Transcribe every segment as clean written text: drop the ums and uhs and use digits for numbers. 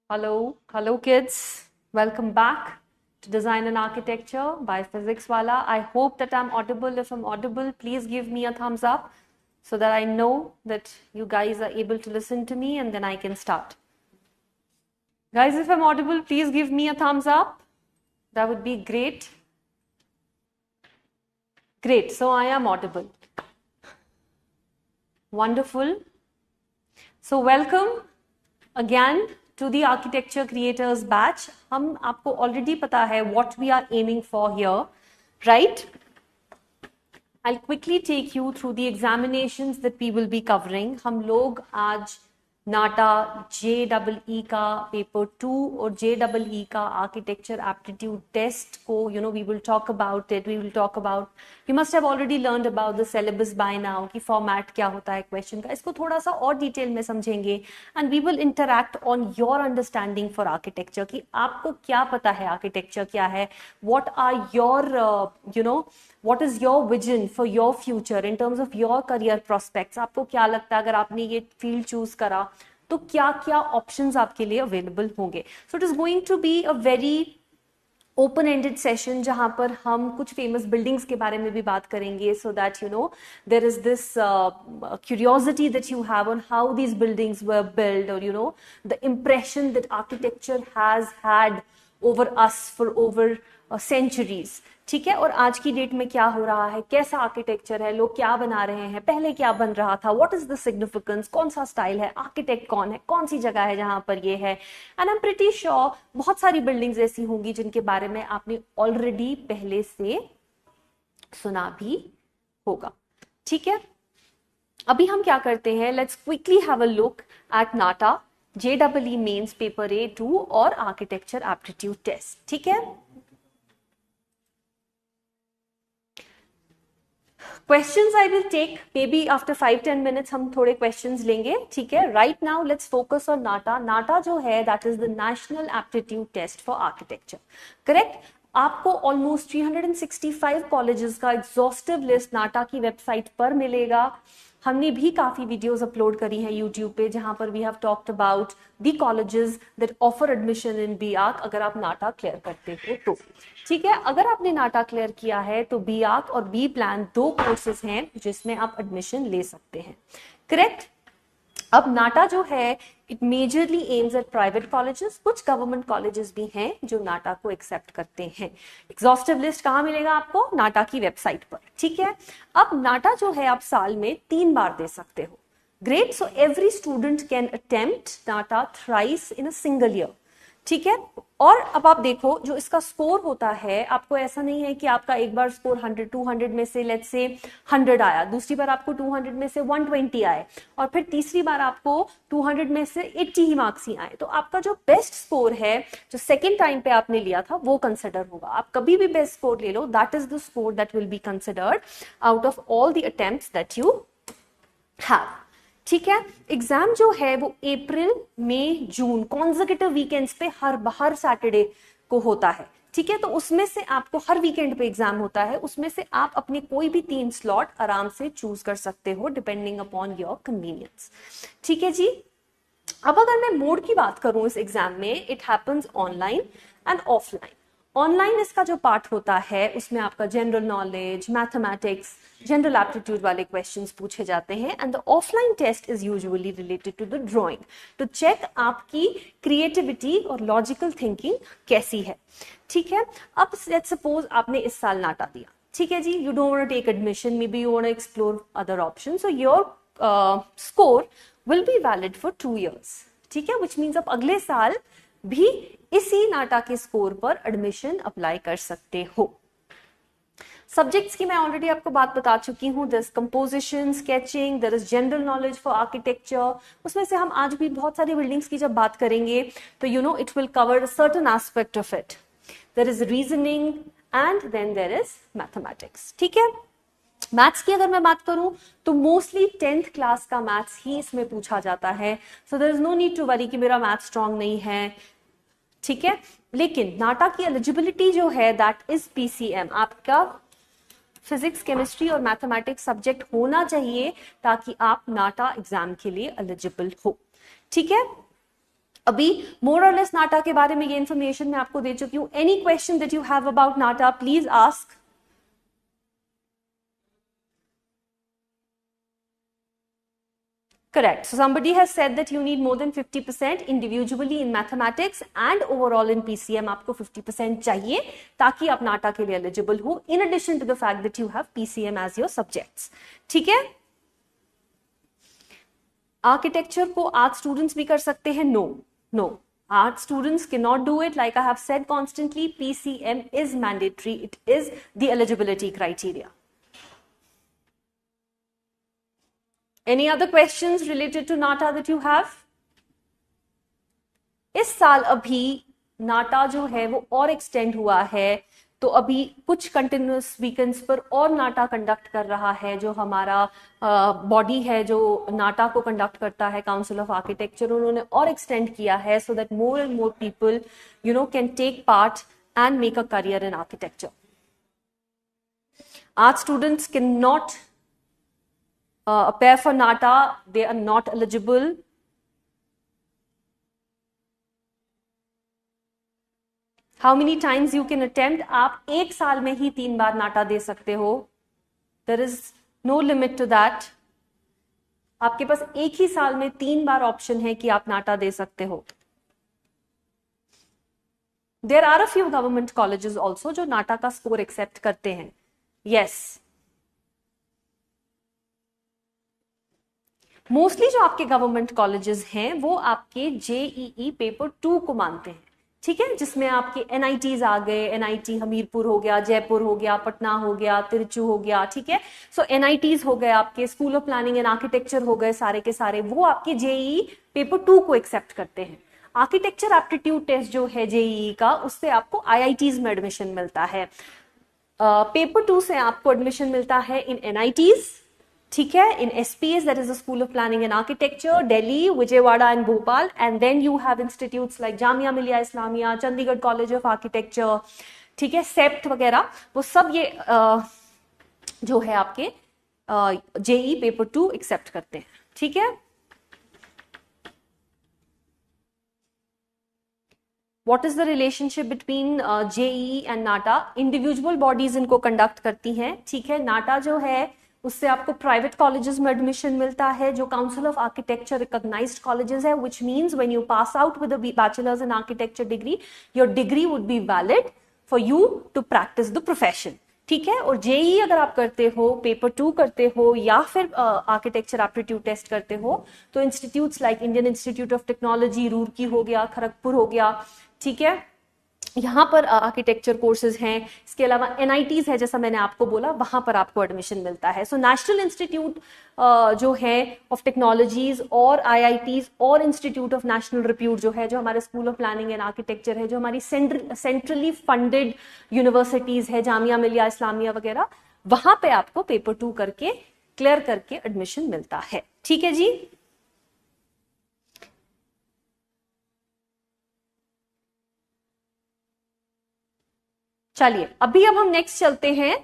Hello kids. Welcome back to Design and Architecture by Physics Wala. I hope that I'm audible. If I'm audible, please give me a thumbs up so that I know that you guys are able to listen to me and then I can start. Guys, if I'm audible, please give me a thumbs up. That would be great. Great, so I am audible. Wonderful. So welcome again to the Architecture Creators batch. हम आपको already पता है what we are aiming for here, right? I'll quickly take you through the examinations that we will be covering. हम लोग आज नाटा JEE का paper 2 और JEE का आर्किटेक्चर एप्टीट्यूड टेस्ट को we will talk about it. We will talk about, you must have already learned about the syllabus by now कि format क्या होता है क्वेश्चन का. इसको थोड़ा सा और डिटेल में समझेंगे and we will interact on your understanding for architecture कि आपको क्या पता है आर्किटेक्चर क्या है, what are your what is your vision for your future in terms of your career prospects. आपको क्या लगता है अगर आपने ये फील्ड चूज करा तो क्या क्या ऑप्शंस आपके लिए अवेलेबल होंगे. So it is going to be a very open ended session जहां पर हम कुछ फेमस बिल्डिंग्स के बारे में भी बात करेंगे so that there is this curiosity that you have on how these buildings were build और the impression that architecture has had over us for over centuries. ठीक है, और आज की डेट में क्या हो रहा है, कैसा आर्किटेक्चर है, लोग क्या बना रहे हैं, पहले क्या बन रहा था, व्हाट इज द सिग्निफिकेंस, कौन सा स्टाइल है, आर्किटेक्ट कौन है, कौन सी जगह है जहां पर ये है. And I am pretty sure बहुत सारी बिल्डिंग्स ऐसी होंगी जिनके बारे में आपने ऑलरेडी पहले से सुना भी होगा. ठीक है, अभी हम क्या करते हैं, let's quickly have a look at NATA JEE mains paper A2 और आर्किटेक्चर एप्टीट्यूड टेस्ट. ठीक है, questions I will take maybe after 5-10 minutes हम थोड़े क्वेश्चंस लेंगे. ठीक है, right now let's focus on NATA. NATA जो है that is the national aptitude test for architecture. Correct, आपको ऑलमोस्ट 365 कॉलेजेस का एग्जॉस्टिव लिस्ट नाटा की वेबसाइट पर मिलेगा. हमने भी काफी वीडियोस अपलोड करी हैं यूट्यूब पे जहां पर we have talked about the colleges that offer admission in BArch अगर आप नाटा क्लियर करते हो तो. ठीक है, अगर आपने नाटा क्लियर किया है तो BArch और B प्लान 2 कोर्सेज हैं जिसमें आप एडमिशन ले सकते हैं. करेक्ट, अब नाटा जो है it majorly aims at private colleges, कुछ गवर्नमेंट कॉलेजेस भी हैं जो नाटा को एक्सेप्ट करते हैं. एग्जॉस्टिव लिस्ट कहाँ मिलेगा आपको, नाटा की वेबसाइट पर. ठीक है, अब नाटा जो है आप साल में 3 बार दे सकते हो. Great, so every student can attempt NATA thrice in a single year. ठीक है, और अब आप देखो जो इसका स्कोर होता है, आपको ऐसा नहीं है कि आपका एक बार स्कोर 200 में से लेट्स से 100 आया, दूसरी बार आपको 200 में से 120 आए और फिर तीसरी बार आपको 200 में से 80 ही मार्क्स ही आए. तो आपका जो बेस्ट स्कोर है जो सेकेंड टाइम पे आपने लिया था वो कंसिडर होगा. आप कभी भी बेस्ट स्कोर ले लो, that is the score that will be considered out of all the attempts that you have. ठीक है, एग्जाम जो है वो अप्रैल मई जून कॉन्जिक्यूटिव वीकेंड्स पे हर सैटरडे को होता है. ठीक है, तो उसमें से आपको हर वीकेंड पे एग्जाम होता है, उसमें से आप अपने कोई भी 3 स्लॉट आराम से चूज कर सकते हो डिपेंडिंग अपॉन योर कन्वीनियंस. ठीक है जी, अब अगर मैं मोड की बात करूं इस एग्जाम में, it happens online and offline. Online इसका जो पार्ट होता है उसमें आपका general knowledge, mathematics, general aptitude वाले क्वेश्चंस पूछे जाते हैं. And the offline test is usually related to the drawing to check आपकी क्रिएटिविटी और लॉजिकल थिंकिंग कैसी है. ठीक है, अब लेट्स सपोज आपने इस साल नाटा दिया. ठीक है जी, you don't want to take admission, maybe you want to explore other option, so your score will be valid for 2 years. ठीक है, विच मीन्स आप अगले साल भी इसी नाटा के स्कोर पर एडमिशन अप्लाई कर सकते हो. सब्जेक्ट्स की मैं ऑलरेडी आपको बात बता चुकी हूँ. This composition, sketching, there is general knowledge for architecture. उसमें से हम आज भी बहुत सारी बिल्डिंग्स की जब बात करेंगे तो it will cover certain aspect of it. There is reasoning and then there is mathematics. ठीक है, मैथ्स की अगर मैं बात करूं तो मोस्टली 10th क्लास का मैथ्स ही इसमें पूछा जाता है. So there is no need to worry कि मेरा मैथ्स स्ट्रांग नहीं है. ठीक है, लेकिन नाटा की एलिजिबिलिटी जो है दैट इज PCM. आपका फिजिक्स, केमिस्ट्री और मैथमेटिक्स सब्जेक्ट होना चाहिए ताकि आप नाटा एग्जाम के लिए एलिजिबल हो। ठीक है, अभी मोर और लेस नाटा के बारे में ये इंफॉर्मेशन मैं आपको दे चुकी हूं। Any question that you have about NATA please ask. Correct. So somebody has said that you need more than 50% individually in mathematics and overall in PCM आपको 50% चाहिए ताकि आप नाटा के लिए एलिजिबल हो, in addition to the fact that you have PCM as your subjects. ठीक है, architecture को आर्ट स्टूडेंट्स भी कर सकते हैं? No, art students cannot do it. Like I have said constantly, PCM is mandatory. It is the eligibility criteria. Any other questions related to NATA that you have? इस साल अभी नाटा जो है वो और एक्सटेंड हुआ है, तो अभी कुछ कंटिन्यूअस वीकेंड्स पर और नाटा कंडक्ट कर रहा है। जो हमारा बॉडी है जो नाटा को कंडक्ट करता है, काउंसिल ऑफ आर्किटेक्चर, उन्होंने और एक्सटेंड किया है so that more and more people can take part and make a career in architecture. Art students can not appear for NATA, they are not eligible. How many times you can attempt? आप एक साल में ही 3 बार नाटा दे सकते हो. There is no limit to that. आपके पास एक ही साल में 3 बार ऑप्शन है कि आप नाटा दे सकते हो. There are a few government colleges also जो नाटा का स्कोर एक्सेप्ट करते हैं. Yes. मोस्टली जो आपके गवर्नमेंट कॉलेजेस हैं वो आपके जेईई पेपर 2 को मानते हैं. ठीक है, जिसमें आपके एनआईटीज आ गए, एनआईटी हमीरपुर हो गया, जयपुर हो गया, पटना हो गया, तिरचू हो गया. ठीक है, सो एनआईटीज हो गए, आपके school of planning and architecture हो गए, सारे के सारे वो आपके जेईई पेपर 2 को एक्सेप्ट करते हैं. आर्किटेक्चर एप्टीट्यूड टेस्ट जो है जेईई का, उससे आपको आईआईटीज में एडमिशन मिलता है. पेपर 2 से आपको एडमिशन मिलता है इन एनआईटीज. ठीक है, in SPAs, that is the School of Planning and Architecture, Delhi, Vijayawada and Bhopal, and then you have institutes like Jamia Millia Islamia, Chandigarh College of Architecture, ठीक है, सेप्ट वगैरह, वो सब ये जो है आपके जेई पेपर 2 एक्सेप्ट करते हैं. ठीक है, What is the relationship between JEE and NATA? Individual bodies इनको कंडक्ट करती हैं. ठीक है, नाटा जो है उससे आपको प्राइवेट कॉलेजेस में एडमिशन मिलता है जो council of architecture recognised colleges है, which means when you pass out with a bachelor's in architecture degree, your degree would be valid for you to practise the profession. ठीक है, और JEE अगर आप करते हो, पेपर 2 करते हो या फिर आर्किटेक्चर एप्टीट्यूड टेस्ट करते हो, तो institutes like Indian institute of technology Roorkee हो गया, खड़गपुर हो गया, ठीक है, यहाँ पर आर्किटेक्चर कोर्सेज हैं. इसके अलावा एनआईटीज है, जैसा मैंने आपको बोला, वहां पर आपको एडमिशन मिलता है. सो नेशनल इंस्टीट्यूट जो है ऑफ टेक्नोलॉजीज और आईआईटीज और इंस्टीट्यूट ऑफ नेशनल रिप्यूट जो है, जो हमारे school of planning and architecture है, जो हमारी सेंट्रली फंडेड यूनिवर्सिटीज है, जामिया मिलिया इस्लामिया वगैरह, वहां पे आपको पेपर 2 करके क्लियर करके एडमिशन मिलता है. ठीक है जी. चलिए, अभी अब हम नेक्स्ट चलते हैं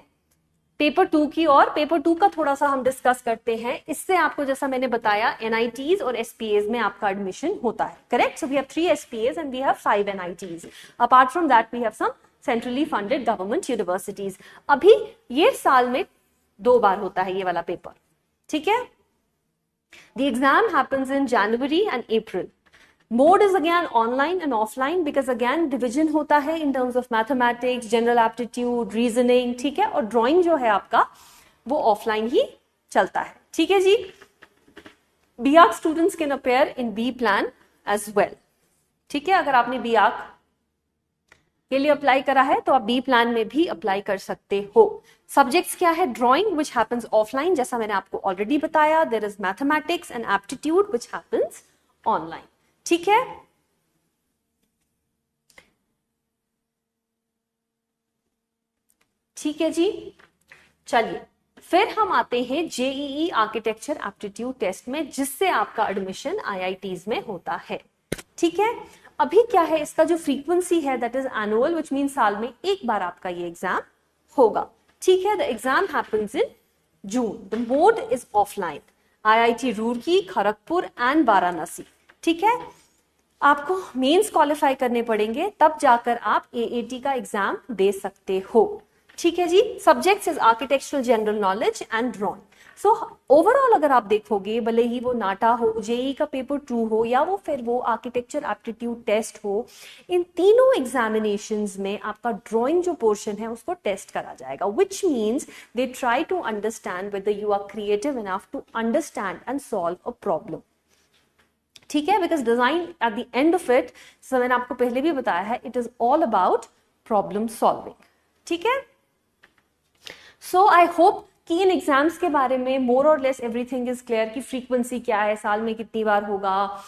पेपर 2 की और. पेपर 2 का थोड़ा सा हम डिस्कस करते हैं. इससे आपको, जैसा मैंने बताया, एनआईटीज और एसपीएज में आपका एडमिशन होता है. Correct. So we have 3 SPAs and we have 5 NITs. Apart from that we have some centrally funded government universities. अभी ये साल में 2 बार होता है ये वाला पेपर. ठीक है, the exam happens in January and April. Mode is again online and offline because again division होता है in terms of mathematics, general aptitude, reasoning. ठीक है, और drawing जो है आपका वो offline ही चलता है. ठीक है जी. BArch students can appear in B plan as well. ठीक है, अगर आपने BArch के लिए अप्लाई करा है तो आप B plan में भी अप्लाई कर सकते हो. सब्जेक्ट्स क्या है? ड्राइंग which happens offline, जैसा मैंने आपको ऑलरेडी बताया. There is mathematics and aptitude which happens online. ठीक है, ठीक है जी. चलिए, फिर हम आते हैं जेईई आर्किटेक्चर एप्टीट्यूड टेस्ट में, जिससे आपका एडमिशन आईआईटीज में होता है. ठीक है, अभी क्या है, इसका जो फ्रीक्वेंसी है that is annual, which means साल में एक बार आपका ये एग्जाम होगा. ठीक है, the exam happens in June, the mode is offline, IIT Roorkee, Kharagpur and Varanasi. ठीक है, आपको मेंस क्वालिफाई करने पड़ेंगे, तब जाकर आप AAT का एग्जाम दे सकते हो। ठीक है जी, subjects is architectural general knowledge and drawing. So overall अगर आप देखोगे, भले ही वो नाटा हो, जेई का पेपर 2 हो, या वो फिर वो आर्किटेक्चर एप्टीट्यूड टेस्ट हो, इन तीनों एग्जामिनेशंस में आपका ड्राइंग जो पोर्शन है उसको टेस्ट करा जाएगा, which means they try to understand whether you are creative enough to understand and solve a problem. ठीक है, because design at the end of it, मैंने आपको पहले भी बताया है, it is all about problem solving. ठीक है, सो आई होप कि इन एग्जाम्स के बारे में मोर और लेस एवरीथिंग इज क्लियर, कि फ्रीक्वेंसी क्या है, साल में कितनी बार होगा,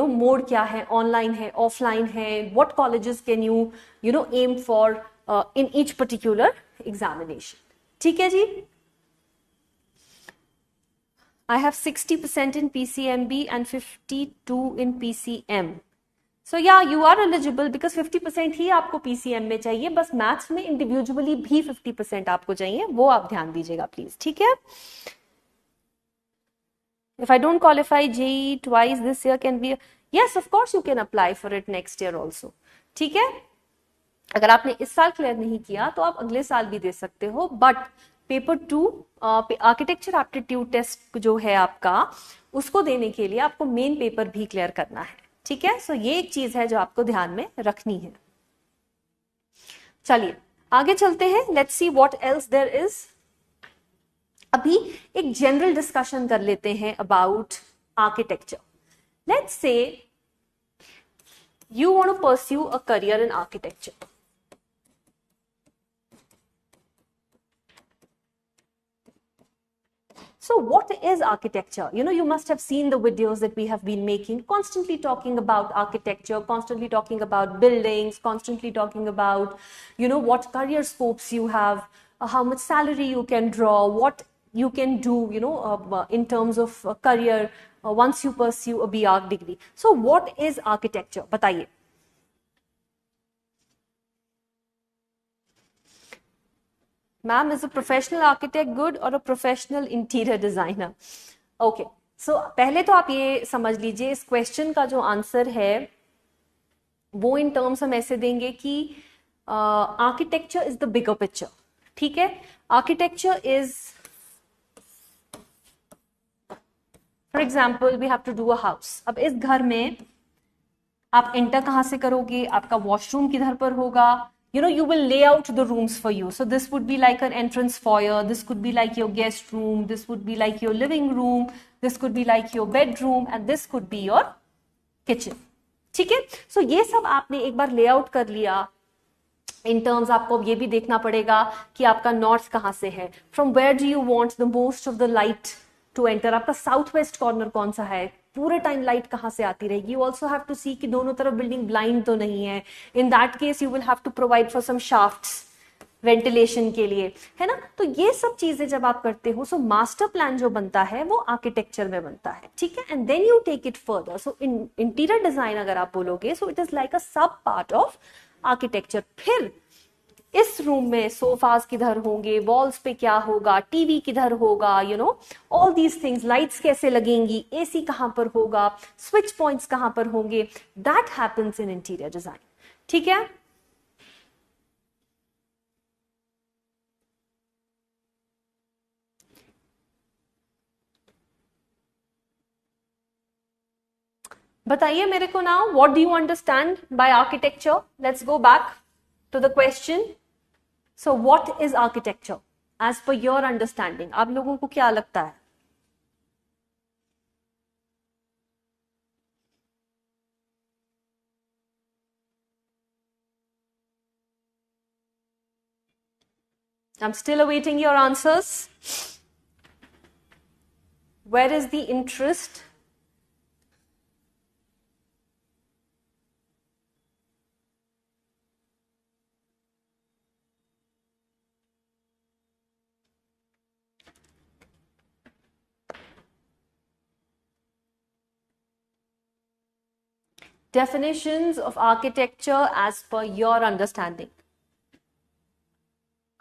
मोड क्या है, ऑनलाइन है, ऑफलाइन है, what colleges can you aim for in each particular examination. ठीक है जी, I have 60% in PCMB and 52 in PCM. So yeah, you are eligible because 50% ही आपको PCM में चाहिए, बस मैथ्स में इंडिविजुअली भी 50% आपको चाहिए, वो आप ध्यान दीजिएगा प्लीज। ठीक है, if I don't qualify JEE twice this year can be, yes of course you can apply for it next year also। ठीक है, अगर आपने इस साल क्लियर नहीं किया तो आप अगले साल भी दे सकते हो, but paper 2 architecture aptitude test जो है आपका, उसको देने के लिए आपको मेन पेपर भी क्लियर करना है। ठीक है, सो ये एक चीज है जो आपको ध्यान में रखनी है। चलिए आगे चलते हैं, let's see what else there is. अभी एक जनरल डिस्कशन कर लेते हैं about architecture. Let's say you want to pursue a career in architecture. So what is architecture? You must have seen the videos that we have been making, constantly talking about architecture, constantly talking about buildings, constantly talking about, what career scopes you have, how much salary you can draw, what you can do, in terms of career once you pursue a B.Arch degree. So what is architecture? बताइए। Ma'am, is a professional architect good or a professional interior designer? Okay, so पहले तो आप ये समझ लीजिए, इस question का जो आंसर है वो इन टर्म्स हम ऐसे देंगे कि architecture is the bigger picture. ठीक है, architecture is, for example we have to do a house. अब इस घर में आप एंटर कहां से करोगे, आपका वॉशरूम किधर पर होगा, you will lay out the rooms for you. So this would be like an entrance foyer, this could be like your guest room, this would be like your living room, this could be like your bedroom, and this could be your kitchen. ठीक है, so ये सब आपने एक बार layout कर लिया। In terms आपको अब ये भी देखना पड़ेगा कि आपका नॉर्थ कहां से है, from where do you want the most of the light to enter, आपका साउथ वेस्ट कॉर्नर कौन सा है, पूरे टाइम लाइट कहां से आती रहेगी। You also have to see कि दोनों तरफ बिल्डिंग ब्लाइंड तो नहीं है, in that case you will have to provide for some shafts ventilation के लिए, है ना। तो ये सब चीजें जब आप करते हो, सो मास्टर प्लान जो बनता है वो आर्किटेक्चर में बनता है। ठीक है, and then you take it further. So in interior design अगर आप बोलोगे, so it is like a sub part of architecture. फिर इस रूम में सोफास किधर होंगे, वॉल्स पे क्या होगा, टीवी किधर होगा, ऑल दीज थिंग्स, लाइट्स कैसे लगेंगी, एसी कहां पर होगा, स्विच पॉइंट्स कहां पर होंगे, that happens in interior design. ठीक है, बताइए मेरे को now, what do you understand by architecture. Let's go back to the question. So what is architecture as per your understanding? आप लोगों को क्या लगता है? I'm still awaiting your answers. Where is the interest? Definitions of architecture as per your understanding.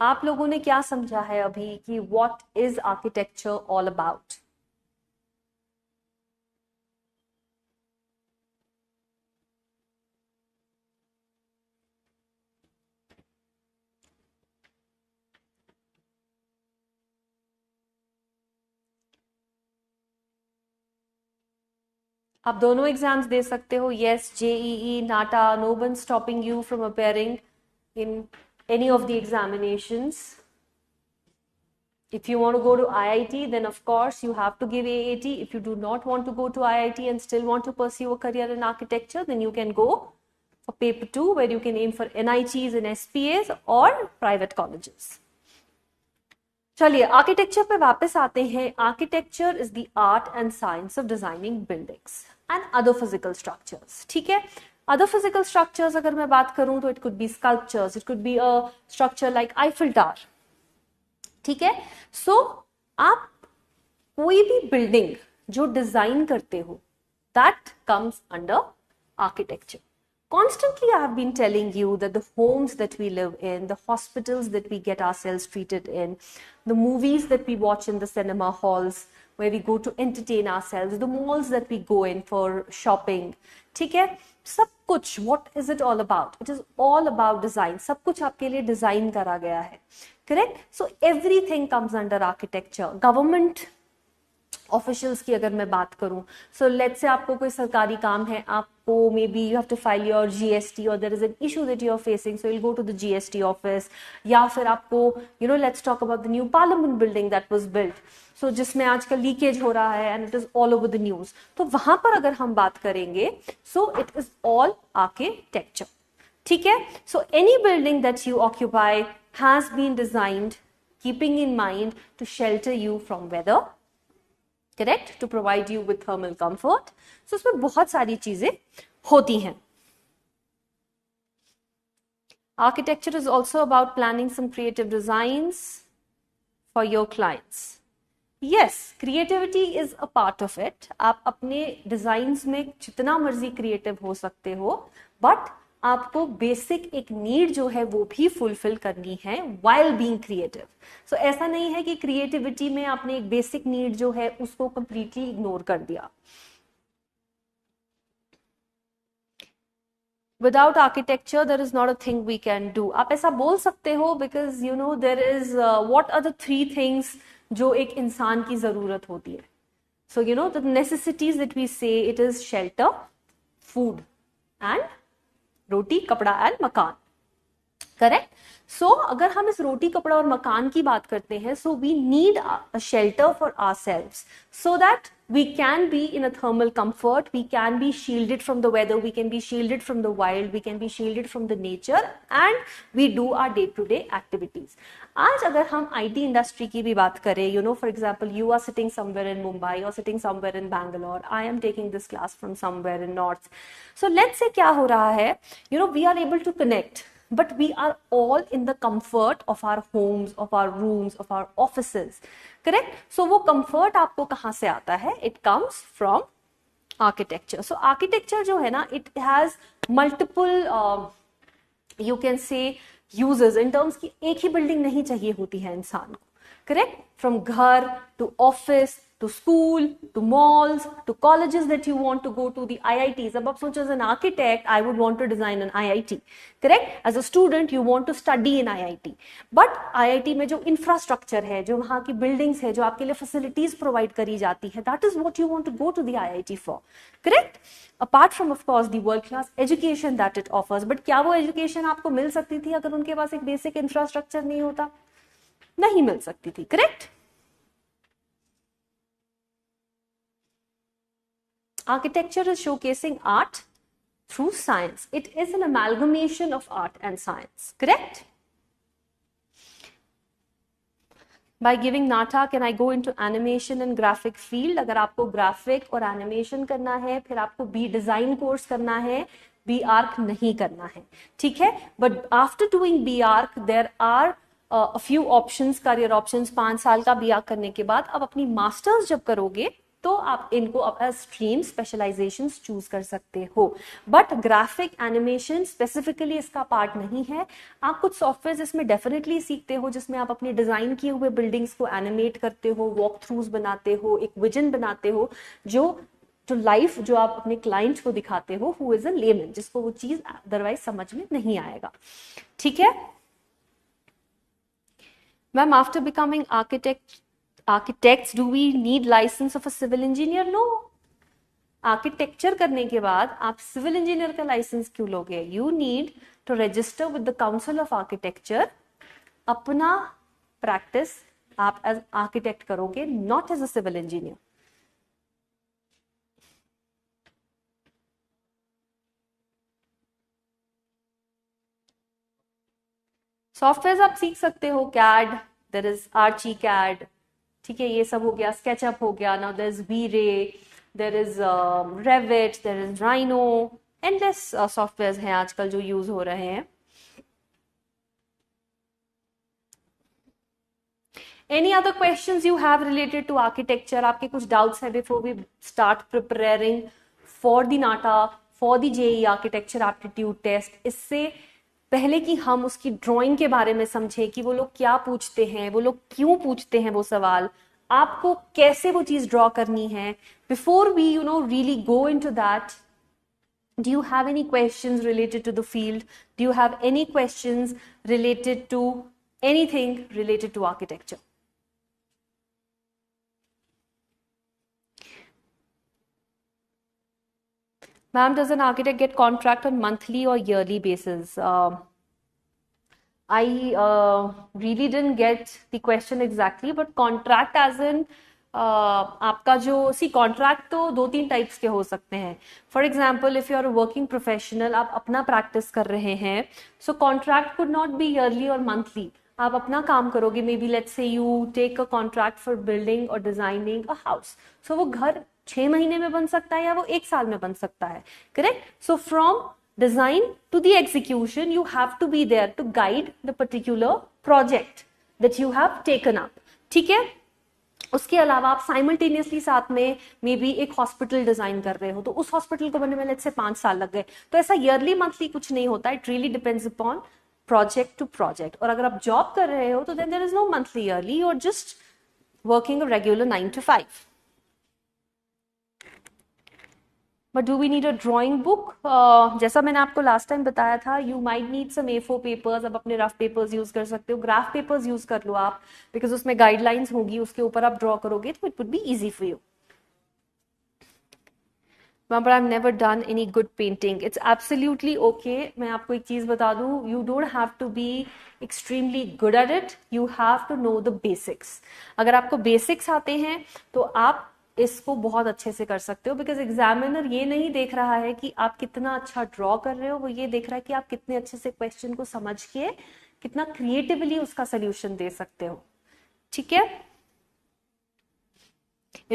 आप लोगों ने क्या समझा है अभी कि what is architecture all about? आप दोनों एग्जाम्स दे सकते हो, yes, JEE, NATA, no one stopping you from appearing in any of the examinations. If you want to go to IIT, then of course you have to give AAT. If you do not want to go to IIT and still want to pursue a career in architecture, then you can go for paper 2, where you can aim for NITs and SPAs or private colleges. चलिए architecture पे वापस आते हैं. Architecture is the art and science of designing buildings and other physical structures. ठीक है, other physical structures अगर मैं बात करूं तो it could B sculptures, it could be a structure like Eiffel tower. ठीक है, सो आप कोई भी बिल्डिंग जो डिजाइन करते हो that comes under architecture. Constantly, I have been telling you that the homes that we live in, the hospitals that we get ourselves treated in, the movies that we watch in the cinema halls where we go to entertain ourselves, the malls that we go in for shopping, ठीक है, सब कुछ, what is it all about? It is all about design. सब कुछ आपके लिए design करा गया है. Correct? So everything comes under architecture. Government officials की अगर मैं बात करूं, सो लेट्स से आपको कोई सरकारी काम है, आपको maybe you have to file your GST और there is an issue that you are facing, so will go to the GST office. या फिर आपको let's talk about the new parliament building that was built, so जिसमें आजकल leakage हो रहा है and it is all over the news. तो वहां पर अगर हम बात करेंगे, so it is all architecture. ठीक है, so any building that you occupy has been designed keeping in mind to shelter you from weather, correct, to provide you with thermal comfort. So उसमें बहुत सारी चीजें होती हैं. Architecture is also about planning some creative designs for your clients. Yes, creativity is a part of it. आप अपने designs में जितना मर्जी क्रिएटिव हो सकते हो, बट आपको बेसिक एक नीड जो है वो भी फुलफिल करनी है while being creative. सो ऐसा नहीं है कि क्रिएटिविटी में आपने एक बेसिक नीड जो है उसको कंप्लीटली इग्नोर कर दिया. Without architecture there is not a thing we can do. आप ऐसा बोल सकते हो because there is what are the 3 things जो एक इंसान की जरूरत होती है. So the necessities that we say, it is shelter, food and roti, kapda and मकान. करेक्ट. सो अगर हम इस रोटी, कपड़ा और मकान की बात करते हैं, so we need a shelter for ourselves so that we can be in a thermal comfort, we can be shielded from the weather, we can be shielded from the wild, we can be shielded from the nature, and we do our day to day activities. आज अगर हम IT industry की भी बात करें, for example, you are sitting somewhere in Mumbai or sitting somewhere in Bangalore, I am taking this class from somewhere in North. So let's say क्या हो रहा है, we are able to connect, but we are all in the comfort of our homes, of our rooms, of our offices. Correct? So वो comfort आपको कहाँ से आता है? It comes from architecture. So architecture जो है ना, it has multiple you can say uses in terms की एक ही building नहीं चाहिए होती है इंसान को. Correct? From घर to office to school, to malls, to colleges that you want to go to, the IITs. अब आप सोचो, as an architect, I would want to design an IIT. Correct? As a student, you want to study in IIT. But IIT में जो infrastructure है, जो वहाँ की buildings है, जो आपके लिए facilities provide करी जाती है, that is what you want to go to the IIT for. Correct? Apart from, of course, the world-class education that it offers. But क्या वो education आपको मिल सकती थी अगर उनके पास एक basic infrastructure नहीं होता? नहीं मिल सकती थी. Correct? Architecture is showcasing art through science. It is an amalgamation of art and science. Correct? By giving NATA, can I go into animation and graphic field? अगर आपको graphic और animation करना है, फिर आपको B design course करना है, B arc नहीं करना है. ठीक है? But after doing B arc, there are a few options, career options. 5 साल का B arc करने के बाद अब अपनी masters जब करोगे, तो आप इनको अपना स्ट्रीम स्पेशलाइजेशंस चूज कर सकते हो। बट ग्राफिक एनिमेशन स्पेसिफिकली इसका पार्ट नहीं है। आप कुछ सॉफ्टवेयर इसमें डेफिनेटली सीखते हो जिसमें आप अपने डिजाइन किए हुए बिल्डिंग्स को एनिमेट करते हो, वॉक थ्रूज बनाते हो, एक विजन बनाते हो जो लाइफ जो आप अपने क्लाइंट को दिखाते हो हु इज अ लेमन, जिसको वो चीज अदरवाइज समझ में नहीं आएगा। ठीक है ma'am, after becoming architects do we need license of a civil engineer? No. Architecture करने के बाद आप सिविल इंजीनियर का लाइसेंस क्यों लोगे? You need to register with the council of architecture. अपना प्रैक्टिस आप एज आर्किटेक्ट करोगे, not as a civil engineer. Software आप सीख सकते हो, CAD, there is ArchiCAD, ठीक है, ये सब हो गया, स्केचअप हो गया, now there is V-Ray, there is Revit, there is Rhino, endless software हैं आजकल जो यूज हो रहे हैं। Any other questions you have related to architecture? आपके कुछ doubts है before we start preparing for the NATA, for the JEE architecture aptitude test? इससे पहले कि हम उसकी ड्राइंग के बारे में समझें कि वो लोग क्या पूछते हैं, वो लोग क्यों पूछते हैं वो सवाल, आपको कैसे वो चीज ड्रॉ करनी है, before we really go into that, do you have any questions related to the field? Do you have any questions related to anything related to architecture? Ma'am, does an architect get contract on monthly or yearly basis? I really didn't get the question exactly, but contract as in आपका जो contract तो 2-3 types के हो सकते हैं। For example, if you are working professional, आप अपना प्रैक्टिस कर रहे हैं, so contract could not be yearly और मंथली। आप अपना काम करोगे, maybe let's say you take a contract for building और डिजाइनिंग अ हाउस, सो वो घर 6 महीने में बन सकता है या वो 1 साल में बन सकता है, correct? So from design to the execution, you have to be there to guide the particular project that you have taken up. ठीक है? उसके अलावा आप साइमल्टेनियसली साथ में मे बी एक हॉस्पिटल डिजाइन कर रहे हो, तो उस हॉस्पिटल को बनने में लेट्स से 5 साल लग गए, तो ऐसा ईयरली मंथली कुछ नहीं होता, it really depends upon project to project. और अगर आप जॉब कर रहे हो तो then there is no monthly yearly, you are just working a regular 9 to 5। But do we need a drawing book? जैसा मैंने आपको लास्ट टाइम बताया था, you might need some A4 papers. अब अपने रफ पेपर्स यूज कर सकते हो, ग्राफ पेपर्स यूज कर लो आप, बिकॉज उसमें गाइडलाइंस होगी, उसके ऊपर आप ड्रॉ करोगे तो it would be easy for you. But I've never done any good painting. It's absolutely okay. मैं आपको एक चीज बता दूं, you don't have to be extremely good at it. You have to know the basics. अगर आपको basics आते हैं तो आप इसको बहुत अच्छे से कर सकते हो, बिकॉज एग्जामिनर ये नहीं देख रहा है कि आप कितना अच्छा ड्रॉ कर रहे हो, वो ये देख रहा है कि आप कितने अच्छे से क्वेश्चन को समझ के कितना क्रिएटिवली उसका सोल्यूशन दे सकते हो। ठीक है?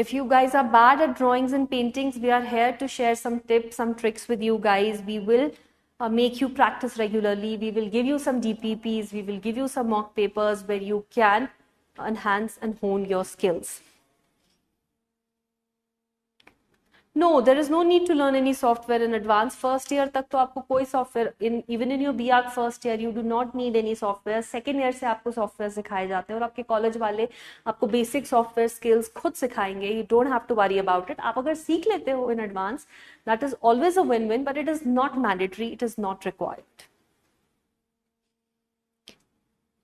If you guys are bad at drawings and paintings, we are here to share some tips, some tricks with you guys. We will make you practice regularly. We will give you some DPPs. We will give you some mock papers where you can enhance and hone your skills. No, there is no need to learn any software in advance. First year तक तो आपको कोई software, even in your BArch first year, you do not need any software. Second year से आपको software सिखाए जाते हैं और आपके college वाले आपको basic software skills खुद सिखाएंगे. You don't have to worry about it. आप अगर सीख लेते हो in advance, that is always a win-win, but it is not mandatory. It is not required.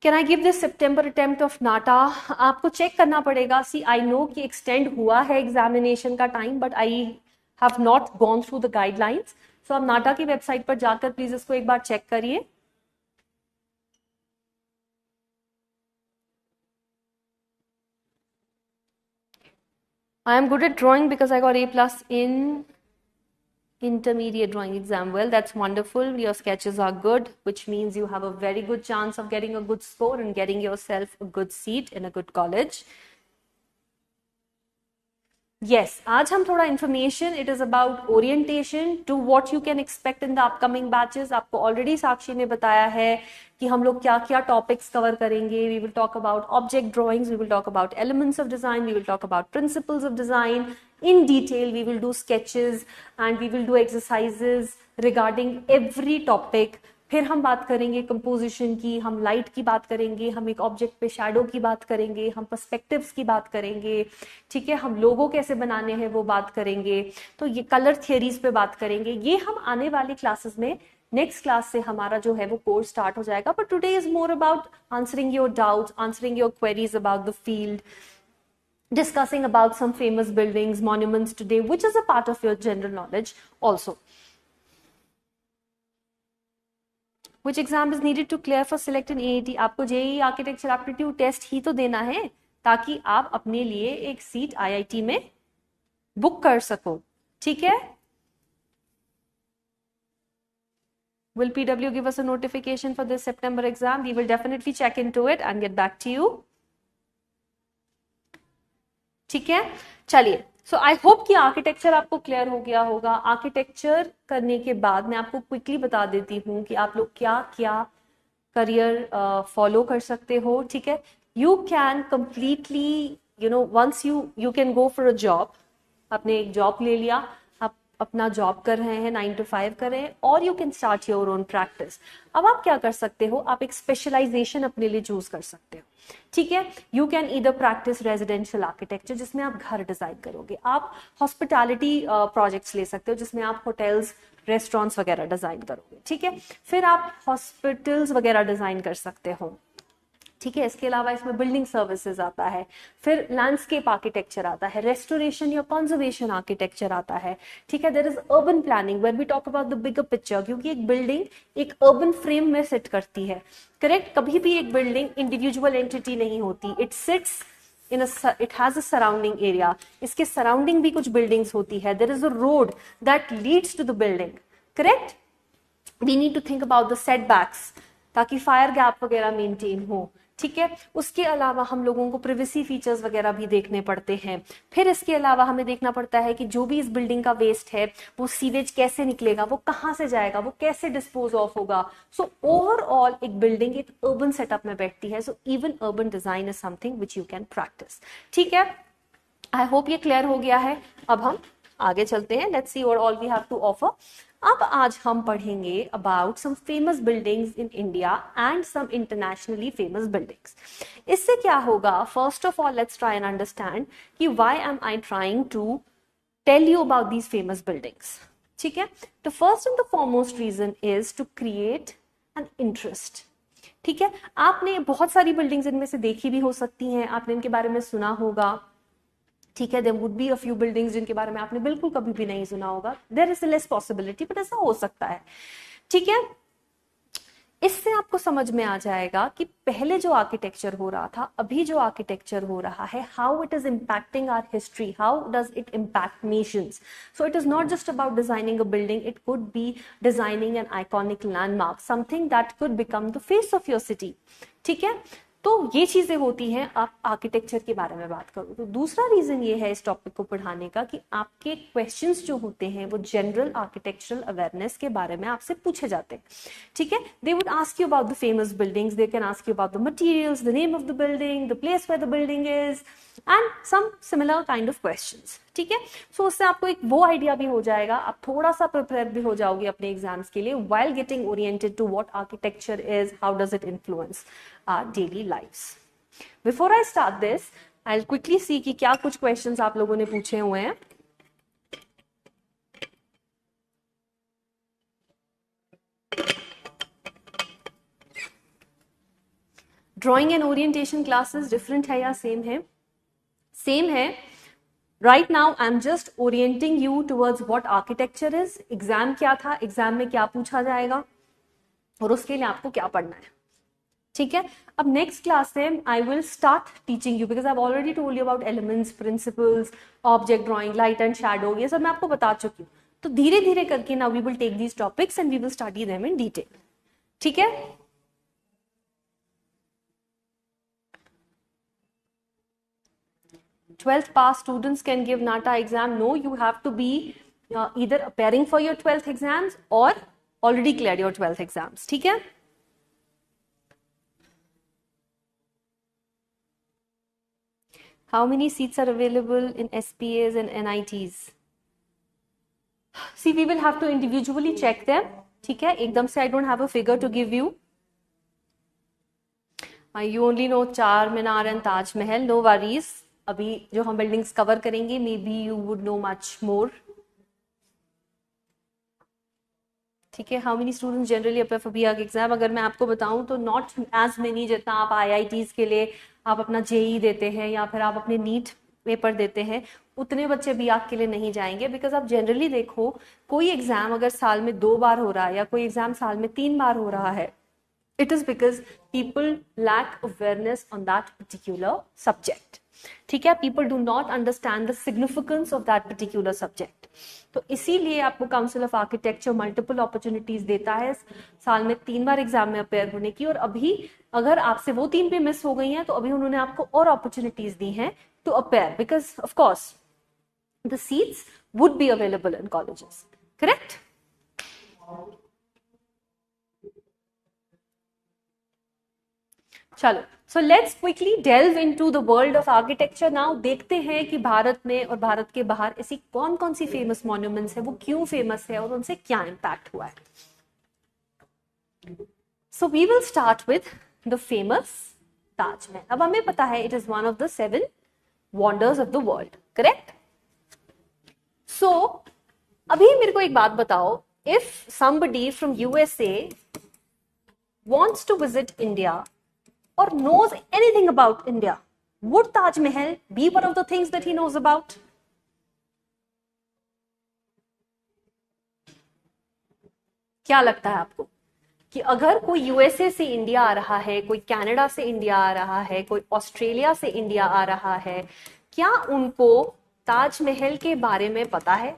Can I give this September attempt of NATA? आपको check करना पड़ेगा. See, I know कि extend हुआ है examination का time, but I have not gone through the guidelines. So आप NATA की website पर जाकर प्लीज इसको एक बार चेक करिए. I am good at drawing because I got A+ in intermediate drawing exam. Well, that's wonderful. Your sketches are good, which means you have a very good chance of getting a good score and getting yourself a good seat in a good college. Yes, आज हम थोड़ा information, it is about orientation to what you can expect in the upcoming batches. आपको already Sakshi ने बताया है कि हम लोग क्या क्या टॉपिक्स कवर करेंगे। We will talk about object drawings, we will talk about elements of design, we will talk about principles of design in detail. We will do sketches and we will do exercises regarding every topic. फिर हम बात करेंगे composition की, हम light की बात करेंगे, हम एक ऑब्जेक्ट पे शैडो की बात करेंगे, हम पर्सपेक्टिव्स की बात करेंगे, ठीक है, हम लोगो कैसे बनाने हैं वो बात करेंगे, तो ये कलर थियरीज पे बात करेंगे। ये हम आने वाली क्लासेस में, नेक्स्ट क्लास से हमारा जो है वो कोर्स स्टार्ट हो जाएगा। But today is more about answering your doubts, answering your queries about the field, discussing about some famous buildings, monuments today, which is a part of your general knowledge also. Which exam is needed to clear for select an AAT? आपको JEE architecture aptitude test ही तो देना है ताकि आप अपने लिए एक seat IIT में बुक कर सको, ठीक है? Will PW give us a notification for this September exam? We will definitely check into it and get back to you. ठीक है, चलिए। सो आई होप कि आर्किटेक्चर आपको क्लियर हो गया होगा। आर्किटेक्चर करने के बाद मैं आपको क्विकली बता देती हूँ कि आप लोग क्या क्या करियर फॉलो कर सकते हो, ठीक है। You can completely once you can go for a job, आपने एक जॉब ले लिया, आप अपना जॉब कर रहे हैं, 9 to 5 कर रहे हैं, और you can start your own practice. अब आप क्या कर सकते हो, आप एक स्पेशलाइजेशन अपने लिए चूज कर सकते हो, ठीक है। You can either practice residential architecture जिसमें आप घर डिजाइन करोगे, आप हॉस्पिटैलिटी प्रोजेक्ट्स ले सकते हो जिसमें आप होटल्स, रेस्टोरेंट्स वगैरह डिजाइन करोगे, ठीक है। फिर आप हॉस्पिटल्स वगैरह डिजाइन कर सकते हो, ठीक है। इसके अलावा इसमें बिल्डिंग सर्विसेज आता है, फिर लैंडस्केप आर्किटेक्चर आता है, रेस्टोरेशन या कंजर्वेशन आर्किटेक्चर आता है, ठीक है। There is urban planning where we talk about the bigger picture, क्योंकि एक बिल्डिंग एक अर्बन फ्रेम में सेट करती है, करेक्ट। कभी भी एक बिल्डिंग इंडिविजुअल एंटिटी नहीं होती, it sits in it has a surrounding area, इसके सराउंडिंग भी कुछ बिल्डिंग्स होती है, there is a road that leads to the building, correct. We need to think about the setbacks ताकि फायर गैप वगैरह maintain हो, ठीक है। उसके अलावा हम लोगों को प्रिवेसी फीचर्स वगैरह भी देखने पड़ते हैं। फिर इसके अलावा हमें देखना पड़ता है कि जो भी इस बिल्डिंग का वेस्ट है वो सीवेज कैसे निकलेगा, वो कहाँ से जाएगा, वो कैसे डिस्पोज ऑफ होगा। सो ओवरऑल एक बिल्डिंग एक अर्बन सेटअप में बैठती है। So even urban design is something which you can practice, ठीक है। आई होप ये क्लियर हो गया है। अब हम आगे चलते हैं, let's see what all we have to offer. अब आज हम पढ़ेंगे about some famous buildings in India and some internationally famous buildings. इससे क्या होगा, first of all let's try and understand कि why am I trying to tell you about these famous buildings, ठीक है। The first and the foremost reason is to create an interest, ठीक है। आपने बहुत सारी बिल्डिंग्स इनमें से देखी भी हो सकती हैं, आपने इनके बारे में सुना होगा, ठीक है। There would be a few buildings जिनके बारे में आपने बिल्कुल कभी भी नहीं सुना होगा, there is less possibility, but ऐसा हो सकता है, ठीक है। इससे आपको समझ में आ जाएगा कि पहले जो आर्किटेक्चर हो रहा था, अभी जो आर्किटेक्चर हो रहा है, how it is impacting our history, how does it impact nations. So it is not just about designing a building, it could be designing an iconic landmark, something that could become the face of your city, ठीक है। तो ये चीजें होती हैं आप architecture के बारे में बात करो। तो दूसरा रीजन ये है इस टॉपिक को पढ़ाने का कि आपके क्वेश्चंस जो होते हैं वो जनरल आर्किटेक्चरल अवेयरनेस के बारे में आपसे पूछे जाते हैं, ठीक है। They would ask you about the famous buildings, they can ask you about the materials, the name of the building, the place where the building is and some similar kind of questions, ठीक है। सो उससे आपको एक वो idea भी हो जाएगा, आप थोड़ा सा प्रिपेयर भी हो जाओगे अपने एग्जाम्स के लिए, while getting oriented to what architecture is, how does it influence our daily lives. Before I start this, I'll quickly see कि क्या कुछ questions आप लोगों ने पूछे हुए हैं। Drawing and orientation classes different है या सेम है? सेम है। Right now I am just orienting you towards what architecture is. Exam क्या था, एग्जाम में क्या पूछा जाएगा और उसके लिए आपको क्या पढ़ना है, ठीक है। अब नेक्स्ट क्लास से I will start teaching you, because I have already told you about elements, principles, object drawing, light and shadow, ये सब मैं आपको बता चुकी हूँ। तो धीरे धीरे करके now we will take these topics and we will study them in detail, ठीक है। 12th pass students can give NATA exam? No, you have to be either appearing for your 12th exams or already cleared your 12th exams. ठीक है? How many seats are available in SPAs and NITs? See, we will have to individually check them. ठीक है? एकदम से I don't have a figure to give you. You only know चार मीनार and Taj Mahal. No worries. अभी जो हम buildings cover करेंगे, maybe you would know much more. ठीक है? How many students generally appear for BARC exam? अगर मैं आपको बताऊं तो not as many जितना आप IITs के लिए आप अपना JEE देते हैं या फिर आप अपने नीट पेपर देते हैं, उतने बच्चे BARC के लिए नहीं जाएंगे. बिकॉज आप जनरली देखो, कोई एग्जाम अगर साल में 2 बार हो रहा है या कोई एग्जाम साल में 3 बार हो रहा है, it is because people lack awareness on that particular subject. ठीक है? People do not understand the significance of that particular subject. तो इसीलिए आपको council of architecture multiple opportunities देता है साल में 3 बार एग्जाम में अपेयर होने की. और अभी अगर आपसे वो 3 भी मिस हो गई हैं तो अभी उन्होंने आपको और अपॉर्चुनिटीज दी हैं to appear, because of course the seats would be available in colleges. Correct? चलो, so let's quickly delve into the world of architecture now. देखते हैं कि भारत में और भारत के बाहर ऐसी कौन कौन सी फेमस मॉन्यूमेंट्स है, वो क्यों फेमस है और उनसे क्या इम्पैक्ट हुआ है. So we will start with the famous Taj Mahal. अब हमें पता है it is one of the 7 wonders of the world. Correct? So, अभी मेरे को एक बात बताओ, if somebody from USA wants to visit India or knows anything about India, would Taj Mahal be one of the things that he knows about? क्या लगता है आपको कि अगर कोई यूएसए से इंडिया आ रहा है, कोई कनाडा से इंडिया आ रहा है, कोई ऑस्ट्रेलिया से इंडिया आ रहा है, क्या उनको ताजमहल के बारे में पता है?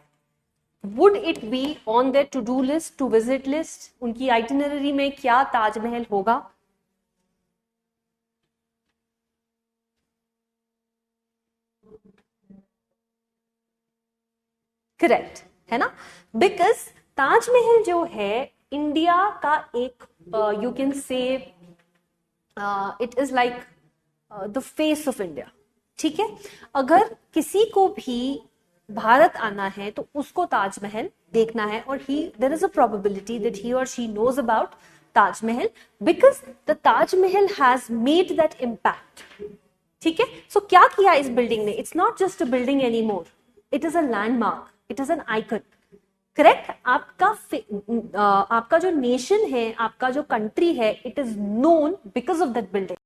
Would it be on their to-do list, to visit list? उनकी आइटिनरी में क्या ताजमहल होगा? करेक्ट है ना? बिकॉज ताजमहल जो है इंडिया का एक you can say it is like the face of India. ठीक है? अगर किसी को भी भारत आना है तो उसको ताजमहल देखना है और there is a probability that he और she knows about Taj Mahal because the Taj Mahal has made that impact. ठीक है? सो क्या किया इस बिल्डिंग ने? It's not just a building any more, it is a landmark, it is an icon. Correct? आपका जो नेशन है, आपका जो कंट्री है, it is known because of that building